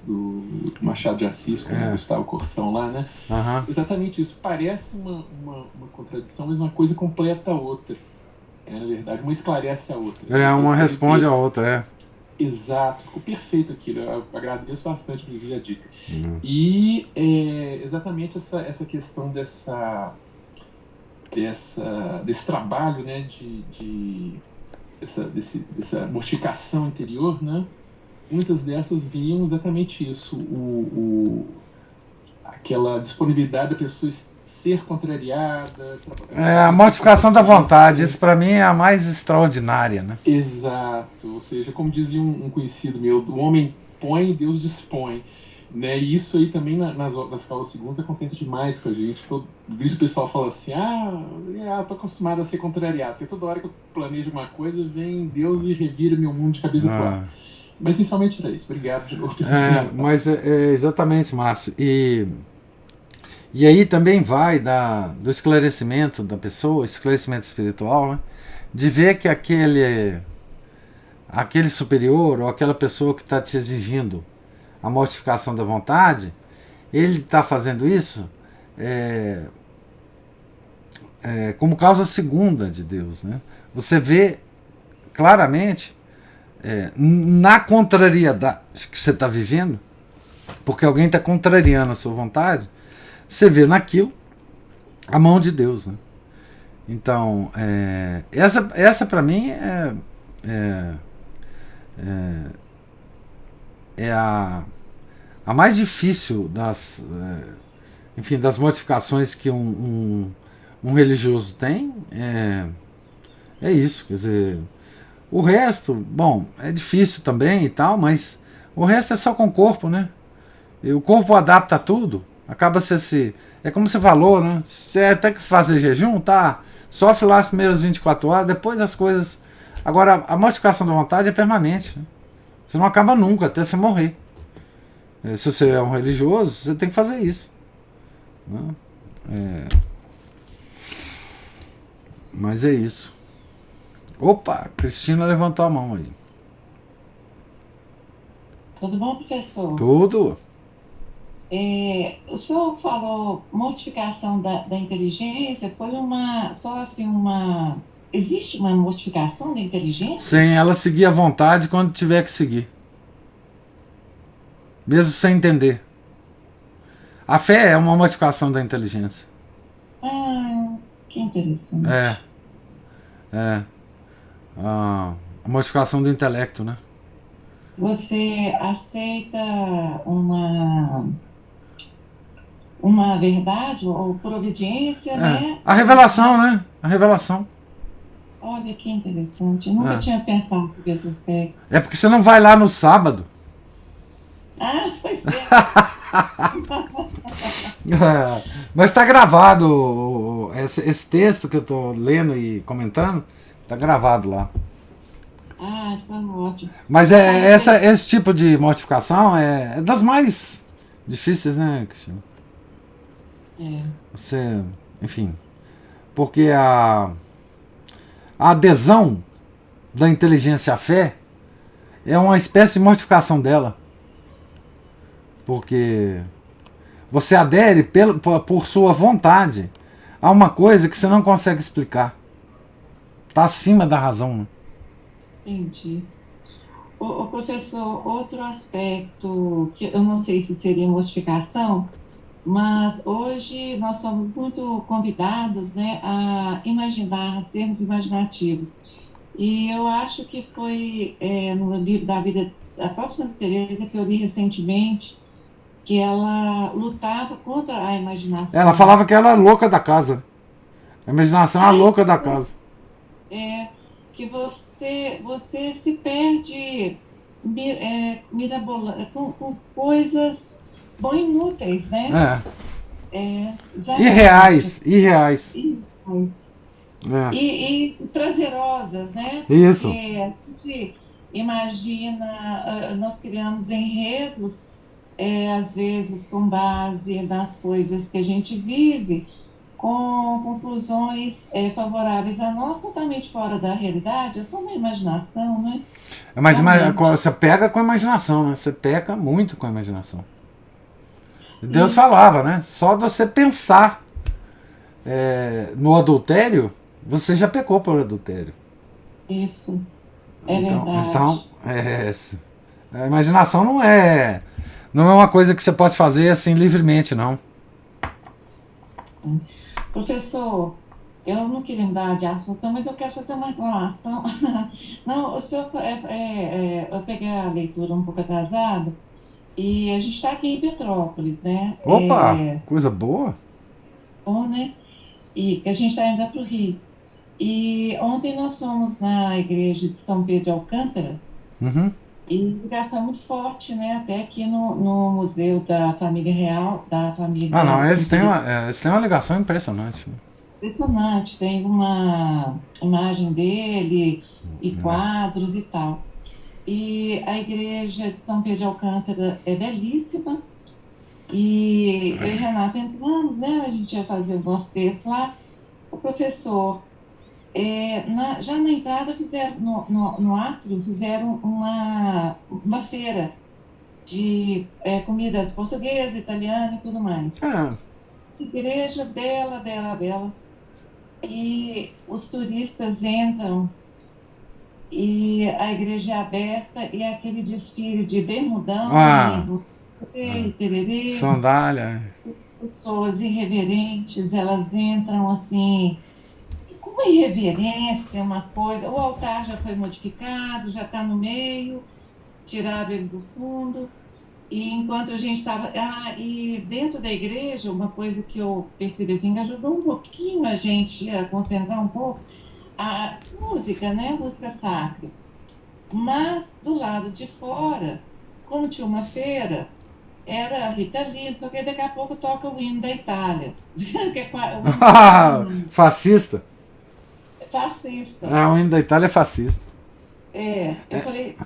do Machado de Assis com o Gustavo Corsão lá, né? Exatamente isso. Parece uma contradição, mas uma coisa completa a outra. Na verdade, uma esclarece a outra. Uma responde a outra, Exato, ficou perfeito aquilo. Eu agradeço bastante, inclusive, a dica. E exatamente essa questão desse trabalho, né, dessa mortificação interior, né? Muitas dessas vinham exatamente isso, aquela disponibilidade da pessoa ser contrariada. A mortificação da vontade, isso para mim é a mais extraordinária, né? Exato, ou seja, como dizia um conhecido meu, o homem põe, Deus dispõe. Né? E isso aí também nas causas segundas acontece demais com a gente. Por isso o pessoal fala assim: eu tô acostumado a ser contrariado, porque toda hora que eu planejo uma coisa, vem Deus e revira meu mundo de cabeça para o ar. Mas essencialmente era isso. Obrigado de novo. Mas exatamente, Márcio. E aí também vai do esclarecimento da pessoa, esclarecimento espiritual, né? De ver que aquele superior ou aquela pessoa que está te exigindo a mortificação da vontade, ele está fazendo isso como causa segunda de Deus, né? Você vê claramente na contrariedade que você está vivendo, porque alguém está contrariando a sua vontade, você vê naquilo a mão de Deus, né? Então, essa para mim é a mais difícil das mortificações que um religioso tem. É isso, quer dizer, o resto, bom, é difícil também e tal, mas o resto é só com o corpo, né? E o corpo adapta tudo, acaba é como você falou, né? Você tem que fazer jejum, tá? Sofre lá as primeiras 24 horas, depois as coisas. Agora, a mortificação da vontade é permanente, né? Você não acaba nunca, até você morrer. Se você é um religioso, você tem que fazer isso, né? Mas é isso. Opa, Cristina levantou a mão aí. Tudo bom, professor? Tudo. O senhor falou mortificação da inteligência, foi existe uma mortificação da inteligência? Sim, ela seguir a vontade quando tiver que seguir. Mesmo sem entender. A fé é uma mortificação da inteligência. Que interessante. A mortificação do intelecto, né? Você aceita uma verdade ou por obediência, né? A revelação, né? A revelação. Olha que interessante. Eu nunca tinha pensado por esse aspecto. É porque você não vai lá no sábado. Pois é. Mas está gravado esse texto que eu estou lendo e comentando, está gravado lá. Tá ótimo. Mas esse tipo de mortificação é das mais difíceis, né, Cristina? Você, enfim, porque a adesão da inteligência à fé é uma espécie de mortificação dela. Porque você adere por sua vontade a uma coisa que você não consegue explicar. Está acima da razão, né? Entendi. Professor, outro aspecto que eu não sei se seria mortificação, Mas hoje nós somos muito convidados, né, a imaginar, a sermos imaginativos. E eu acho que foi no livro da vida da própria Santa Teresa que eu li recentemente, que ela lutava contra a Ela imaginação. falava que ela era louca da casa. A imaginação é a Ah, louca da casa. que você se perde com coisas bom inúteis, né? É. Exatamente. Irreais, irreais. Mas, É. e prazerosas, né? Isso. Porque a gente imagina, nós criamos enredos, às vezes com base nas coisas que a gente vive, com conclusões favoráveis a nós, totalmente fora da realidade, é só uma imaginação, né? Mas Realmente. você pega com a imaginação, né? Você peca muito com a imaginação. Deus Isso, falava, né? Só de você pensar no adultério, você já pecou por adultério. isso, é Então verdade. a imaginação não é uma coisa que você pode fazer assim livremente, não. Professor, eu não queria mudar de assunto, mas eu quero fazer uma reclamação. Não, o senhor, eu peguei a leitura um pouco atrasada e a gente está aqui em Petrópolis, né? Opa, coisa boa. Bom, né? E que a gente está indo para o Rio. E ontem nós fomos na igreja de São Pedro de Alcântara Uhum. e ligação muito forte, né? Até aqui no Museu da Família Real, da Ah, não, Família eles Imperial. têm uma ligação impressionante. Impressionante, tem uma imagem dele e quadros e tal. E a igreja de São Pedro de Alcântara é belíssima. E eu e Renata entramos, né? A gente ia fazer o nosso texto lá. O professor, já na entrada, fizeram, no átrio, fizeram uma feira de comidas portuguesa, italiana e tudo mais. Ah, Igreja bela, bela, bela. E os turistas entram e a igreja é aberta e é aquele desfile de bermudão e ah, não sei, tererê, sandália. pessoas irreverentes, elas entram assim, com uma irreverência, uma coisa. O altar já foi modificado, já está no meio, tiraram ele do fundo. E enquanto a gente estava. E dentro da igreja, uma coisa que eu percebi assim, que ajudou um pouquinho a gente a concentrar um pouco, a música, né? Música sacra. Mas do lado de fora, como tinha uma feira, era a Rita Lee, só que daqui a pouco toca o hino da Itália, que é o hino da Itália Fascista. é fascista. O hino da Itália é fascista. Eu falei,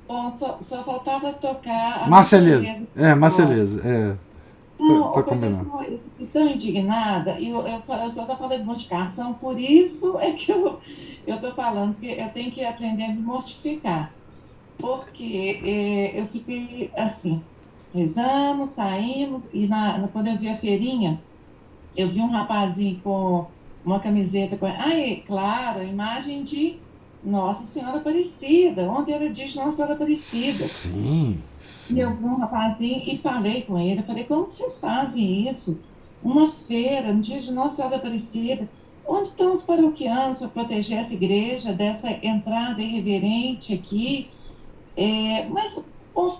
bom, só faltava tocar a Marceleza. Marselhesa agora. Marceleza. Não, Pra o combinar. professor, eu fiquei tão indignada, e eu só estou falando de mortificação, por isso é que eu estou falando, que eu tenho que aprender a me mortificar. Porque eu fiquei assim, rezamos, saímos, e quando eu vi a feirinha, eu vi um rapazinho com uma camiseta com. Claro, a imagem de Nossa Senhora Aparecida. Ontem era dia de Nossa Senhora Aparecida. Sim. E eu vi um rapazinho e falei com ele, eu falei, como vocês fazem isso? Uma feira, no dia de Nossa Senhora Aparecida. Onde estão os paroquianos para proteger essa igreja dessa entrada irreverente aqui? Mas pô,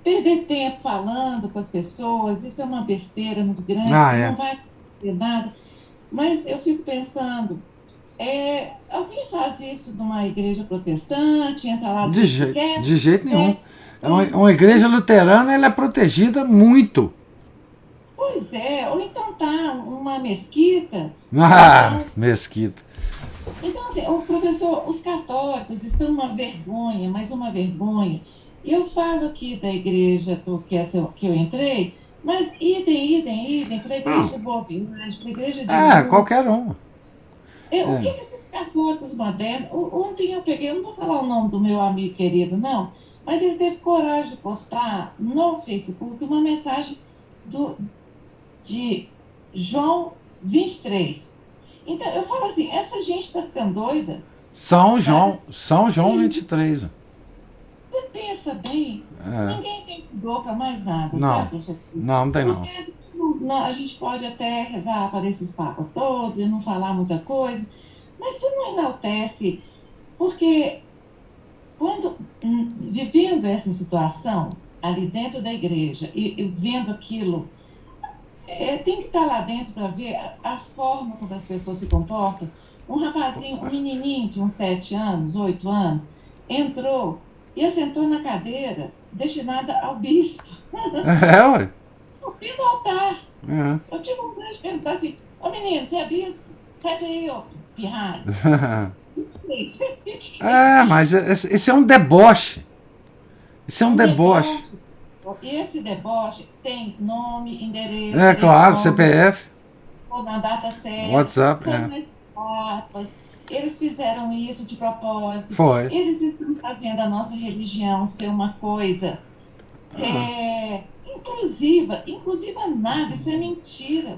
perder tempo falando com as pessoas, isso é uma besteira muito grande, Ah, que não é. vai ter nada. Mas eu fico pensando, alguém faz isso numa igreja protestante, entra lá do jeito que quer, De jeito nenhum. sim. Uma igreja luterana ela é protegida muito. Pois é, ou então tá uma mesquita, então, Mesquita. assim, o professor, os católicos estão uma vergonha, mais uma vergonha. E eu falo aqui da igreja que eu entrei, mas idem para a Não. igreja de Boa Viagem, para a igreja de Lourdes. Qualquer um. O que esses católicos modernos. Ontem eu peguei, eu não vou falar o nome do meu amigo querido, não, mas ele teve coragem de postar no Facebook uma mensagem de João 23. Então, eu falo assim, essa gente está ficando doida, sabe? São João E 23. você pensa bem, É. ninguém tem boca mais nada, Não. sabe, professor? Não tem Não não. deve a gente pode até rezar para esses papas todos e não falar muita coisa, mas você não enaltece, porque quando, vivendo essa situação ali dentro da igreja e vendo aquilo, tem que estar lá dentro para ver a forma como as pessoas se comportam. Um rapazinho, um menininho de uns 7 anos, 8 anos, entrou e assentou na cadeira destinada ao bispo, Ué. no altar. É. Eu tive um grande perguntar assim: ô menino, você é bispo? Senta aí, ô pirralho. Mas esse é um deboche. Isso é um deboche. E esse deboche tem nome, endereço, É claro, telefone, CPF, na data certa, WhatsApp. foi nas etapas. Eles fizeram isso de propósito. Foi. Eles estão fazendo a nossa religião ser uma coisa inclusiva nada, isso é mentira.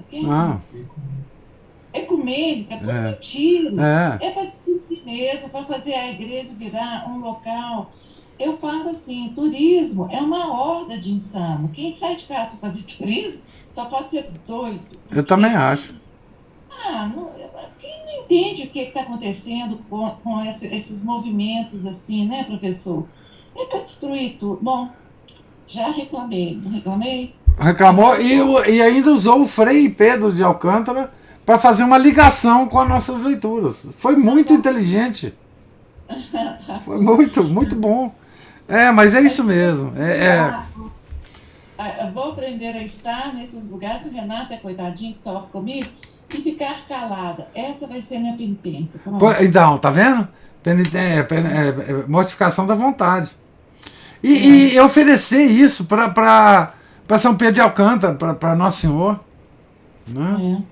Ecumênica, tudo mentira. É para discutir mesmo, para fazer a igreja virar um local. Eu falo assim, turismo é uma horda de insano. Quem sai de casa para fazer turismo só pode ser doido. Eu também acho. Quem não entende o que está acontecendo com esses movimentos assim, né, professor? É para destruir tudo. Bom, já reclamei, não reclamei? Reclamou e ainda usou o Frei Pedro de Alcântara para fazer uma ligação com as nossas leituras. Foi muito inteligente. Foi muito bom. Mas é isso mesmo. Eu vou aprender a estar nesses lugares. O Renato é coitadinho que sofre comigo. E ficar calada. Essa vai ser minha penitência. Então, tá vendo? Mortificação da vontade. E oferecer isso para São Pedro de Alcântara, para Nosso Senhor. Né?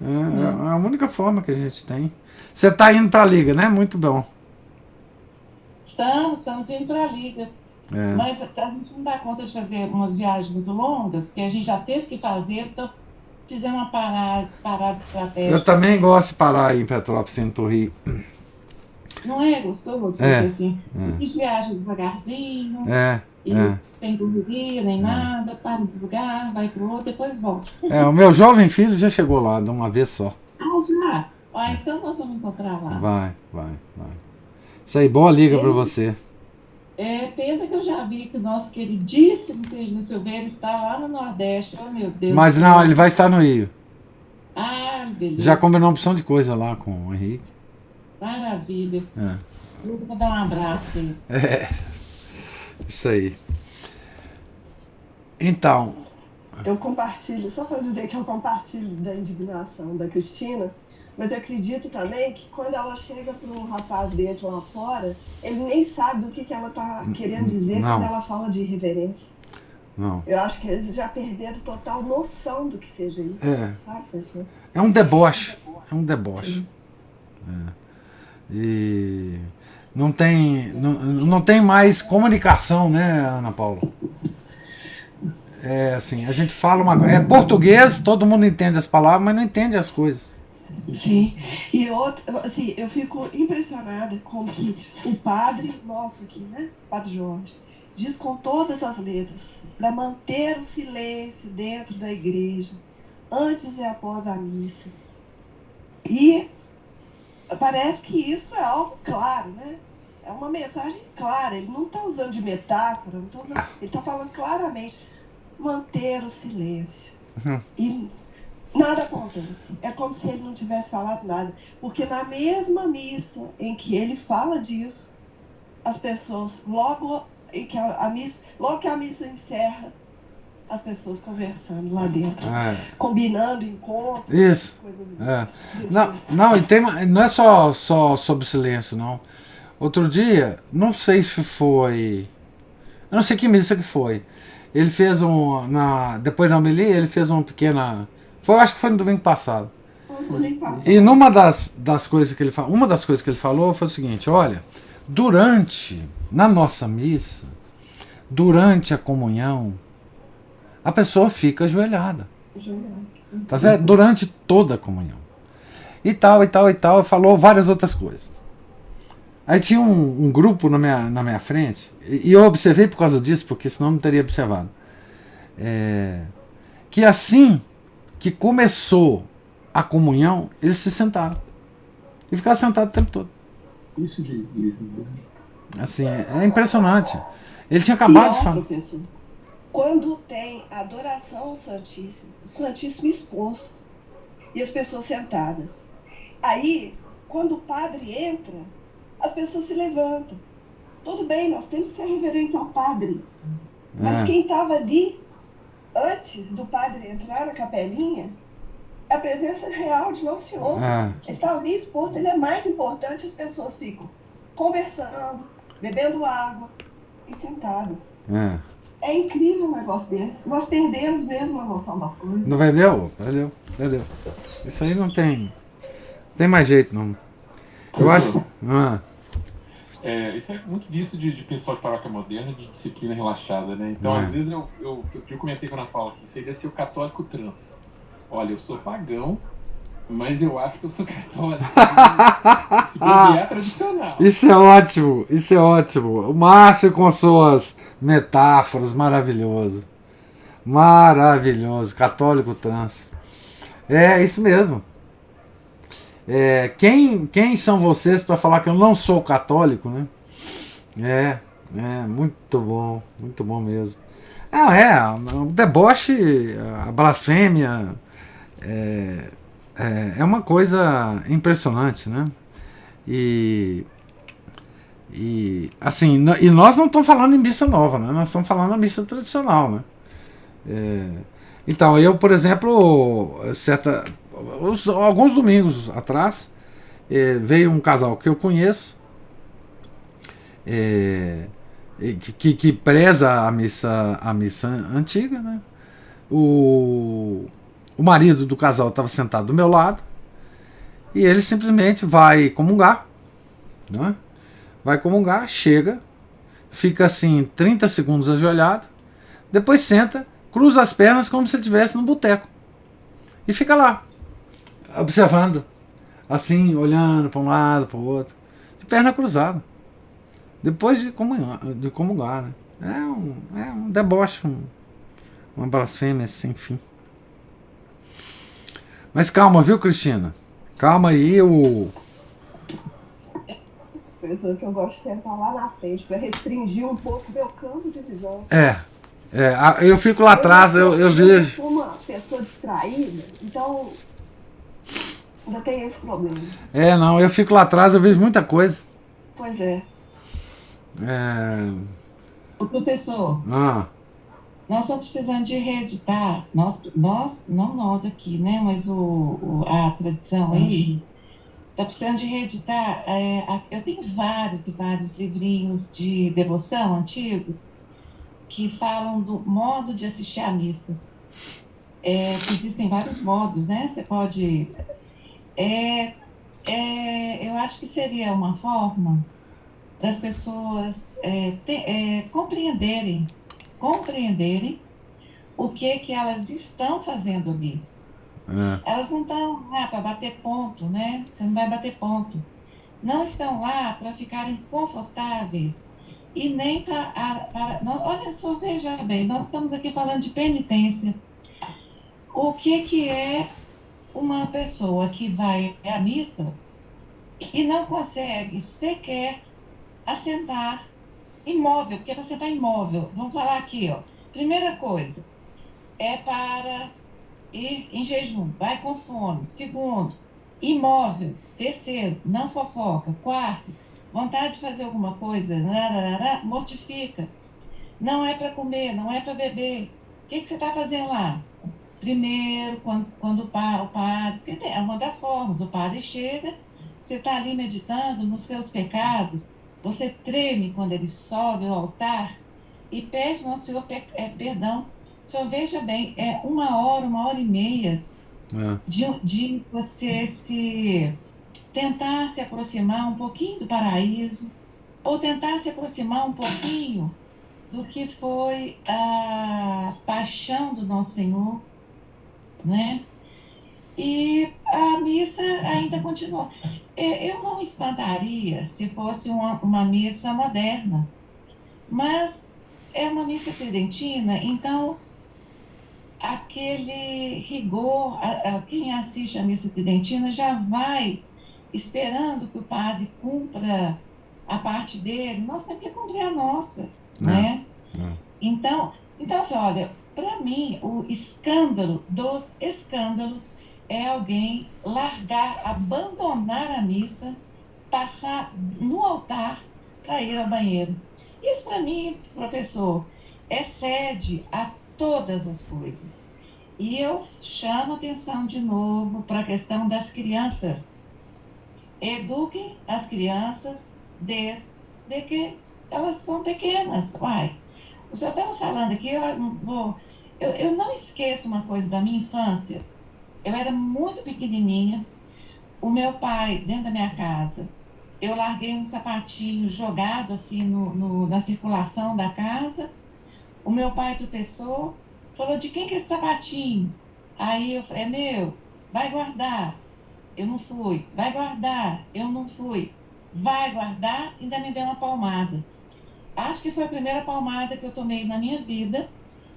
É a única forma que a gente tem. Você está indo para a Liga, né? Muito bom. Estamos indo para a Liga. Mas a gente não dá conta de fazer umas viagens muito longas, que a gente já teve que fazer, então fizemos uma parada estratégica. Eu também gosto de parar aí em Petrópolis, indo pro Rio. Não é gostoso fazer assim? A gente viaja devagarzinho, sem correria nem nada, para de lugar, vai pro outro, depois volta. O meu jovem filho já chegou lá de uma vez só. Já? Então nós vamos encontrar lá. Vai. Isso aí, boa liga para você. Pena que eu já vi que o nosso queridíssimo Sidney Silveira está lá no Nordeste. Oh, meu Deus. Mas não, ele vai estar no Rio. Beleza. Já combinou uma opção de coisa lá com o Henrique. Maravilha. Vou dar um abraço dele. Isso aí. Então. Eu compartilho, só para dizer que eu compartilho da indignação da Cristina, mas eu acredito também que quando ela chega para um rapaz desse lá fora, ele nem sabe do que ela está querendo dizer quando ela fala de irreverência. Não. Eu acho que eles já perderam total noção do que seja isso. Sabe, professor? É um deboche. E não tem mais comunicação, né, Ana Paula? Assim, a gente fala uma coisa. É português, todo mundo entende as palavras, mas não entende as coisas. Sim, e outra, assim, eu fico impressionada com que o padre nosso aqui, né, Padre Jorge, diz com todas as letras, para manter o silêncio dentro da igreja, antes e após a missa. E parece que isso é algo claro, né? É uma mensagem clara, ele não está usando de metáfora, ele está falando claramente, manter o silêncio. E nada acontece. É como se ele não tivesse falado nada. Porque na mesma missa em que ele fala disso, as pessoas, logo que a missa encerra, as pessoas conversando lá dentro, combinando encontros, isso. Coisas Não, e não é só sobre o silêncio, não. Outro dia, não sei se foi. Eu não sei que missa que foi. Ele fez depois da homilia, ele fez uma pequena. Acho que foi no domingo passado. E numa das coisas que ele falou, uma das coisas que ele falou foi o seguinte: olha, na nossa missa, durante a comunhão, a pessoa fica ajoelhada. Tá certo? Durante toda a comunhão. E tal. Falou várias outras coisas. Aí tinha um grupo na minha frente, e eu observei por causa disso, porque senão não teria observado. que assim que começou a comunhão, eles se sentaram. E ficaram sentados o tempo todo. Isso de Assim, é impressionante. Ele tinha E acabado de ó, falar. professor, quando tem adoração ao Santíssimo, o Santíssimo exposto e as pessoas sentadas. Aí, quando o padre entra, as pessoas se levantam. Tudo bem, nós temos que ser reverentes ao padre. Mas É. quem estava ali antes do padre entrar na capelinha é a presença real de Nosso Senhor. É. Ele está ali exposto, ele é mais importante, as pessoas ficam conversando, bebendo água e sentadas. É. É incrível um negócio desse. Nós perdemos mesmo a noção das coisas. Não vendeu? Vendeu. Isso aí não tem mais jeito, não. Eu acho que... Isso é muito visto de pessoal de paróquia moderna, de disciplina relaxada, né? Então, às vezes, eu comentei com a Ana Paula que isso aí deve ser o católico trans. Olha, eu sou pagão, mas eu acho que eu sou católico. Se bobear é tradicional. Isso é ótimo. O Márcio com suas metáforas, maravilhoso. Maravilhoso, católico trans. É isso mesmo. Quem são vocês para falar que eu não sou católico, né? Muito bom mesmo. O deboche, a blasfêmia é uma coisa impressionante, né? E assim, e nós não estamos falando em missa nova, né? Nós estamos falando na missa tradicional, né? Então, eu, por exemplo, alguns domingos atrás, veio um casal que eu conheço, que preza a missa antiga, né? O marido do casal estava sentado do meu lado e ele simplesmente vai comungar, né? Vai comungar, chega, fica assim 30 segundos ajoelhado, depois senta, cruza as pernas como se ele estivesse num boteco e fica lá, observando, assim, olhando para um lado, para o outro, de perna cruzada, depois de comungar, né? É um deboche, uma blasfêmia sem fim. Mas calma, viu, Cristina? Calma aí, Pessoa que eu gosto de sentar lá na frente para restringir um pouco meu campo de visão. Eu fico lá atrás, eu vejo. Eu sou uma pessoa distraída, então ainda tem esse problema. Não, eu fico lá atrás, eu vejo muita coisa. Pois é. O professor, nós estamos precisando de reeditar, não nós aqui, né, mas a tradição aí, está precisando de reeditar. Eu tenho vários e vários livrinhos de devoção antigos que falam do modo de assistir à missa. Existem vários modos, né? Você pode... eu acho que seria uma forma das pessoas compreenderem o que elas estão fazendo ali. Elas não estão lá para bater ponto, né? Você não vai bater ponto. Não estão lá para ficarem confortáveis e nem olha só, veja bem, nós estamos aqui falando de penitência. O que é uma pessoa que vai à missa e não consegue sequer assentar imóvel, porque é para sentar imóvel. Vamos falar aqui, ó. Primeira coisa, é para ir em jejum, vai com fome. Segundo, imóvel. Terceiro, não fofoca. Quarto, vontade de fazer alguma coisa, mortifica. Não é para comer, não é para beber. O que você está fazendo lá? Primeiro, quando o padre, porque é uma das formas, o padre chega, você está ali meditando nos seus pecados, você treme quando ele sobe ao altar e pede ao Senhor perdão. O senhor veja bem, é 1 hora, 1 hora e meia de você tentar se aproximar um pouquinho do paraíso, ou tentar se aproximar um pouquinho do que foi a paixão do nosso Senhor, né? E a missa ainda continua. Eu não espantaria se fosse uma missa moderna, mas é uma missa tridentina, então aquele rigor, quem assiste a missa tridentina já vai esperando que o padre cumpra a parte dele, nós temos que cumprir a nossa, né? Então, assim, olha, para mim, o escândalo dos escândalos é alguém largar, abandonar a missa, passar no altar para ir ao banheiro. Isso, para mim, professor, excede a todas as coisas. E eu chamo atenção de novo para a questão das crianças. Eduquem as crianças desde que elas são pequenas. Uai, o senhor estava falando aqui, eu não esqueço uma coisa da minha infância. Eu era muito pequenininha, o meu pai, dentro da minha casa, eu larguei um sapatinho jogado assim na circulação da casa, o meu pai tropeçou, falou, de quem que é esse sapatinho? Aí eu falei, é meu, vai guardar. Eu não fui. Vai guardar. Eu não fui. Vai guardar, ainda me deu uma palmada. Acho que foi a primeira palmada que eu tomei na minha vida.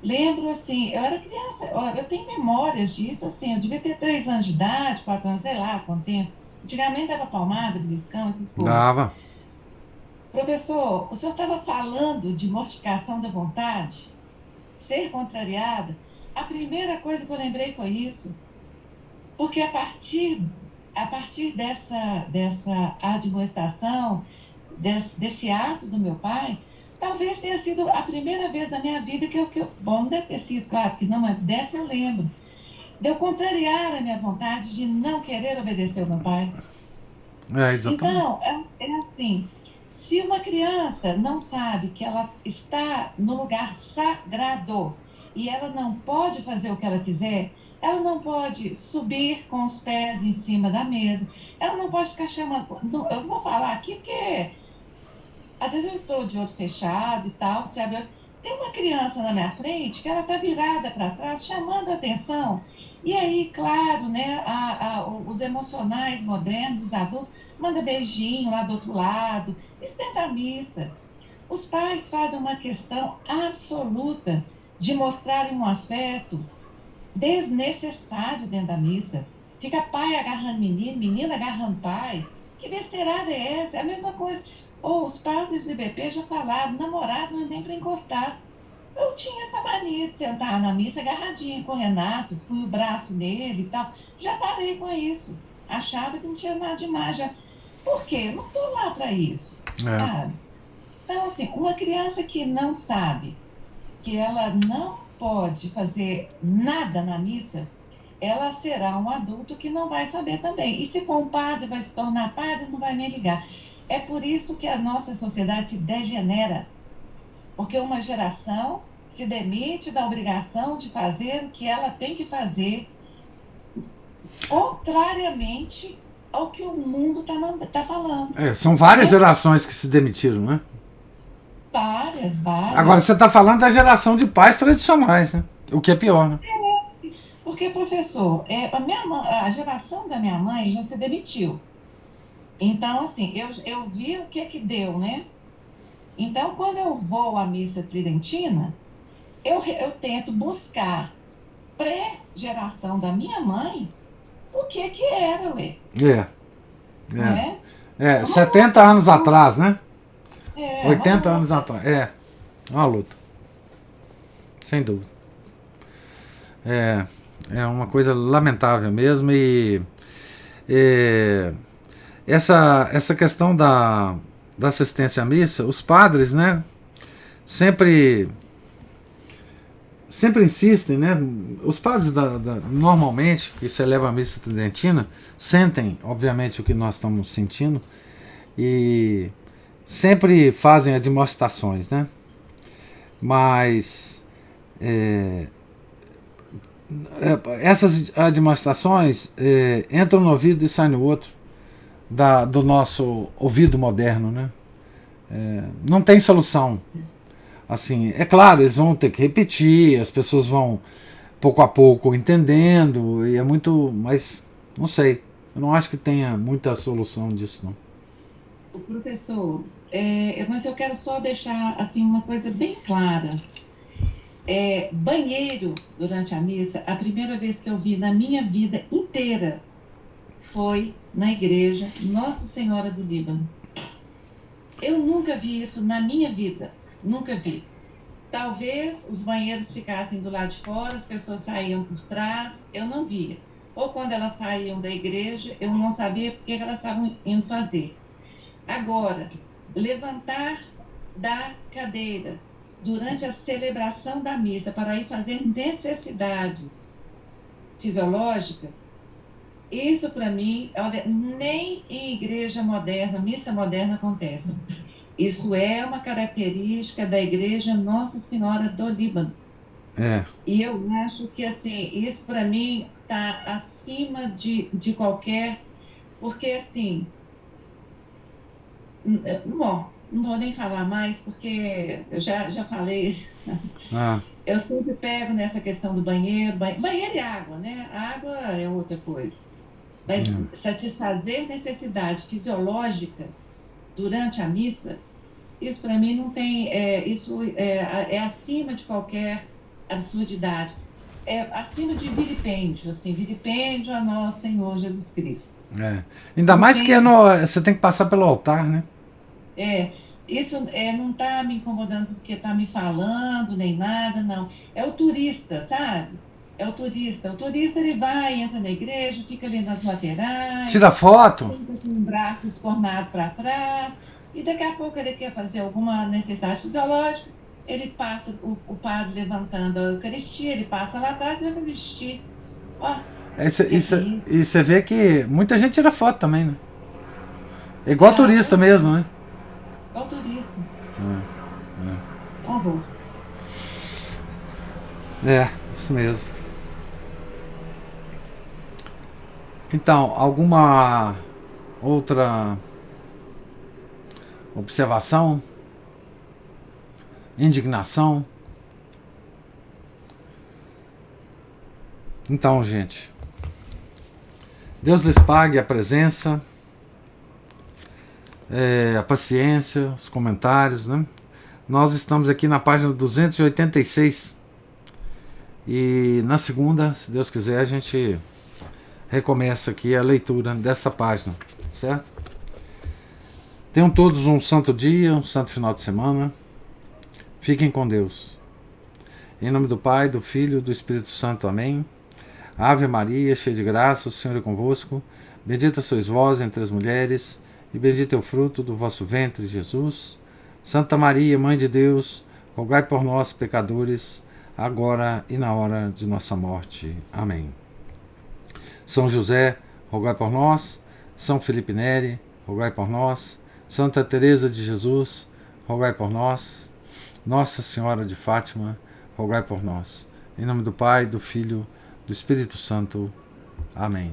Lembro, assim, eu era criança, eu tenho memórias disso, assim, eu devia ter 3 anos de idade, 4 anos, sei lá quanto tempo. Antigamente dava palmada, beliscão, essas coisas. Dava. Professor, o senhor estava falando de mortificação da vontade, ser contrariada. A primeira coisa que eu lembrei foi isso. Porque a partir dessa admoestação, desse ato do meu pai, talvez tenha sido a primeira vez na minha vida bom, não deve ter sido, claro que não, mas dessa eu lembro, de eu contrariar a minha vontade de não querer obedecer ao meu pai. Exatamente. Então, é assim, se uma criança não sabe que ela está no lugar sagrado e ela não pode fazer o que ela quiser, ela não pode subir com os pés em cima da mesa, ela não pode ficar chamando. Eu vou falar aqui porque às vezes eu estou de olho fechado e tal, sabe? Tem uma criança na minha frente que ela está virada para trás, chamando a atenção. E aí, claro, né, os emocionais modernos, os adultos, manda beijinho lá do outro lado, isso dentro da missa. Os pais fazem uma questão absoluta de mostrarem um afeto desnecessário dentro da missa. Fica pai agarrando menino, menina agarrando pai. Que besteirada é essa? É a mesma coisa. Ou os padres do IBP já falaram, namorado não é nem para encostar. Eu tinha essa mania de sentar na missa agarradinha com o Renato, punha o braço nele e tal. Já parei com isso. Achava que não tinha nada demais. Por quê? Não estou lá para isso, sabe? Então, assim, uma criança que não sabe que ela não pode fazer nada na missa, ela será um adulto que não vai saber também. E se for um padre, vai se tornar padre, não vai nem ligar. É por isso que a nossa sociedade se degenera. Porque uma geração se demite da obrigação de fazer o que ela tem que fazer, contrariamente ao que o mundo está falando. São várias gerações que se demitiram, né? Várias. Agora você está falando da geração de pais tradicionais, né? O que é pior, né? Porque, professor, a geração da minha mãe já se demitiu. Então, assim, eu vi o que deu, né? Então, quando eu vou à missa tridentina, eu tento buscar pré-geração da minha mãe o que era, ué. 70 anos atrás, né? 80 anos atrás. É uma luta. Sem dúvida. É uma coisa lamentável mesmo. E essa questão da assistência à missa, os padres, né, sempre insistem, né? Os padres normalmente que celebram a missa tridentina sentem, obviamente, o que nós estamos sentindo e sempre fazem admoestações, né? Mas essas admoestações entram no ouvido e saem no outro do nosso ouvido moderno, né? Não tem solução. Assim, é claro, eles vão ter que repetir, as pessoas vão pouco a pouco entendendo, e é muito, mas não sei, eu não acho que tenha muita solução disso, não. Professor, mas eu quero só deixar assim uma coisa bem clara. Banheiro durante a missa, a primeira vez que eu vi na minha vida inteira foi na igreja Nossa Senhora do Líbano. Eu nunca vi isso na minha vida, nunca vi. Talvez os banheiros ficassem do lado de fora, as pessoas saíam por trás, eu não via. Ou quando elas saíam da igreja, eu não sabia o que elas estavam indo fazer. Agora, levantar da cadeira durante a celebração da missa para ir fazer necessidades fisiológicas, isso para mim, olha, nem em igreja moderna, missa moderna acontece. Isso é uma característica da igreja Nossa Senhora do Líbano. E eu acho que, assim, isso para mim está acima de qualquer... Porque, assim... Bom, não vou nem falar mais, porque eu já falei. Eu sempre pego nessa questão do banheiro. Banheiro e água, né? Água é outra coisa. Mas satisfazer necessidade fisiológica durante a missa, isso para mim não tem... isso é acima de qualquer absurdidade. É acima de vilipêndio, assim, vilipêndio a nosso Senhor Jesus Cristo. Ainda mais que você tem que passar pelo altar, né? Isso não está me incomodando porque está me falando, nem nada, não. É o turista, sabe? É o turista. O turista, ele vai, entra na igreja, fica ali nas laterais. Tira foto. Fica com o braço escornado para trás. E daqui a pouco ele quer fazer alguma necessidade fisiológica. Ele passa, o padre levantando a Eucaristia, ele passa lá atrás e vai fazer xixi. E você vê que muita gente tira foto também, né? É igual turista mesmo, né? Igual turista. Horror. Isso mesmo. Então, alguma outra observação? Indignação? Então, gente, Deus lhes pague a presença, a paciência, os comentários, né? Nós estamos aqui na página 286 e na segunda, se Deus quiser, a gente recomeça aqui a leitura dessa página, certo? Tenham todos um santo dia, um santo final de semana. Fiquem com Deus. Em nome do Pai, do Filho e do Espírito Santo. Amém. Ave Maria, cheia de graça, o Senhor é convosco. Bendita sois vós entre as mulheres, e bendito é o fruto do vosso ventre, Jesus. Santa Maria, Mãe de Deus, rogai por nós, pecadores, agora e na hora de nossa morte. Amém. São José, rogai por nós. São Felipe Neri, rogai por nós. Santa Teresa de Jesus, rogai por nós. Nossa Senhora de Fátima, rogai por nós. Em nome do Pai, do Filho, do Espírito Santo. Amém.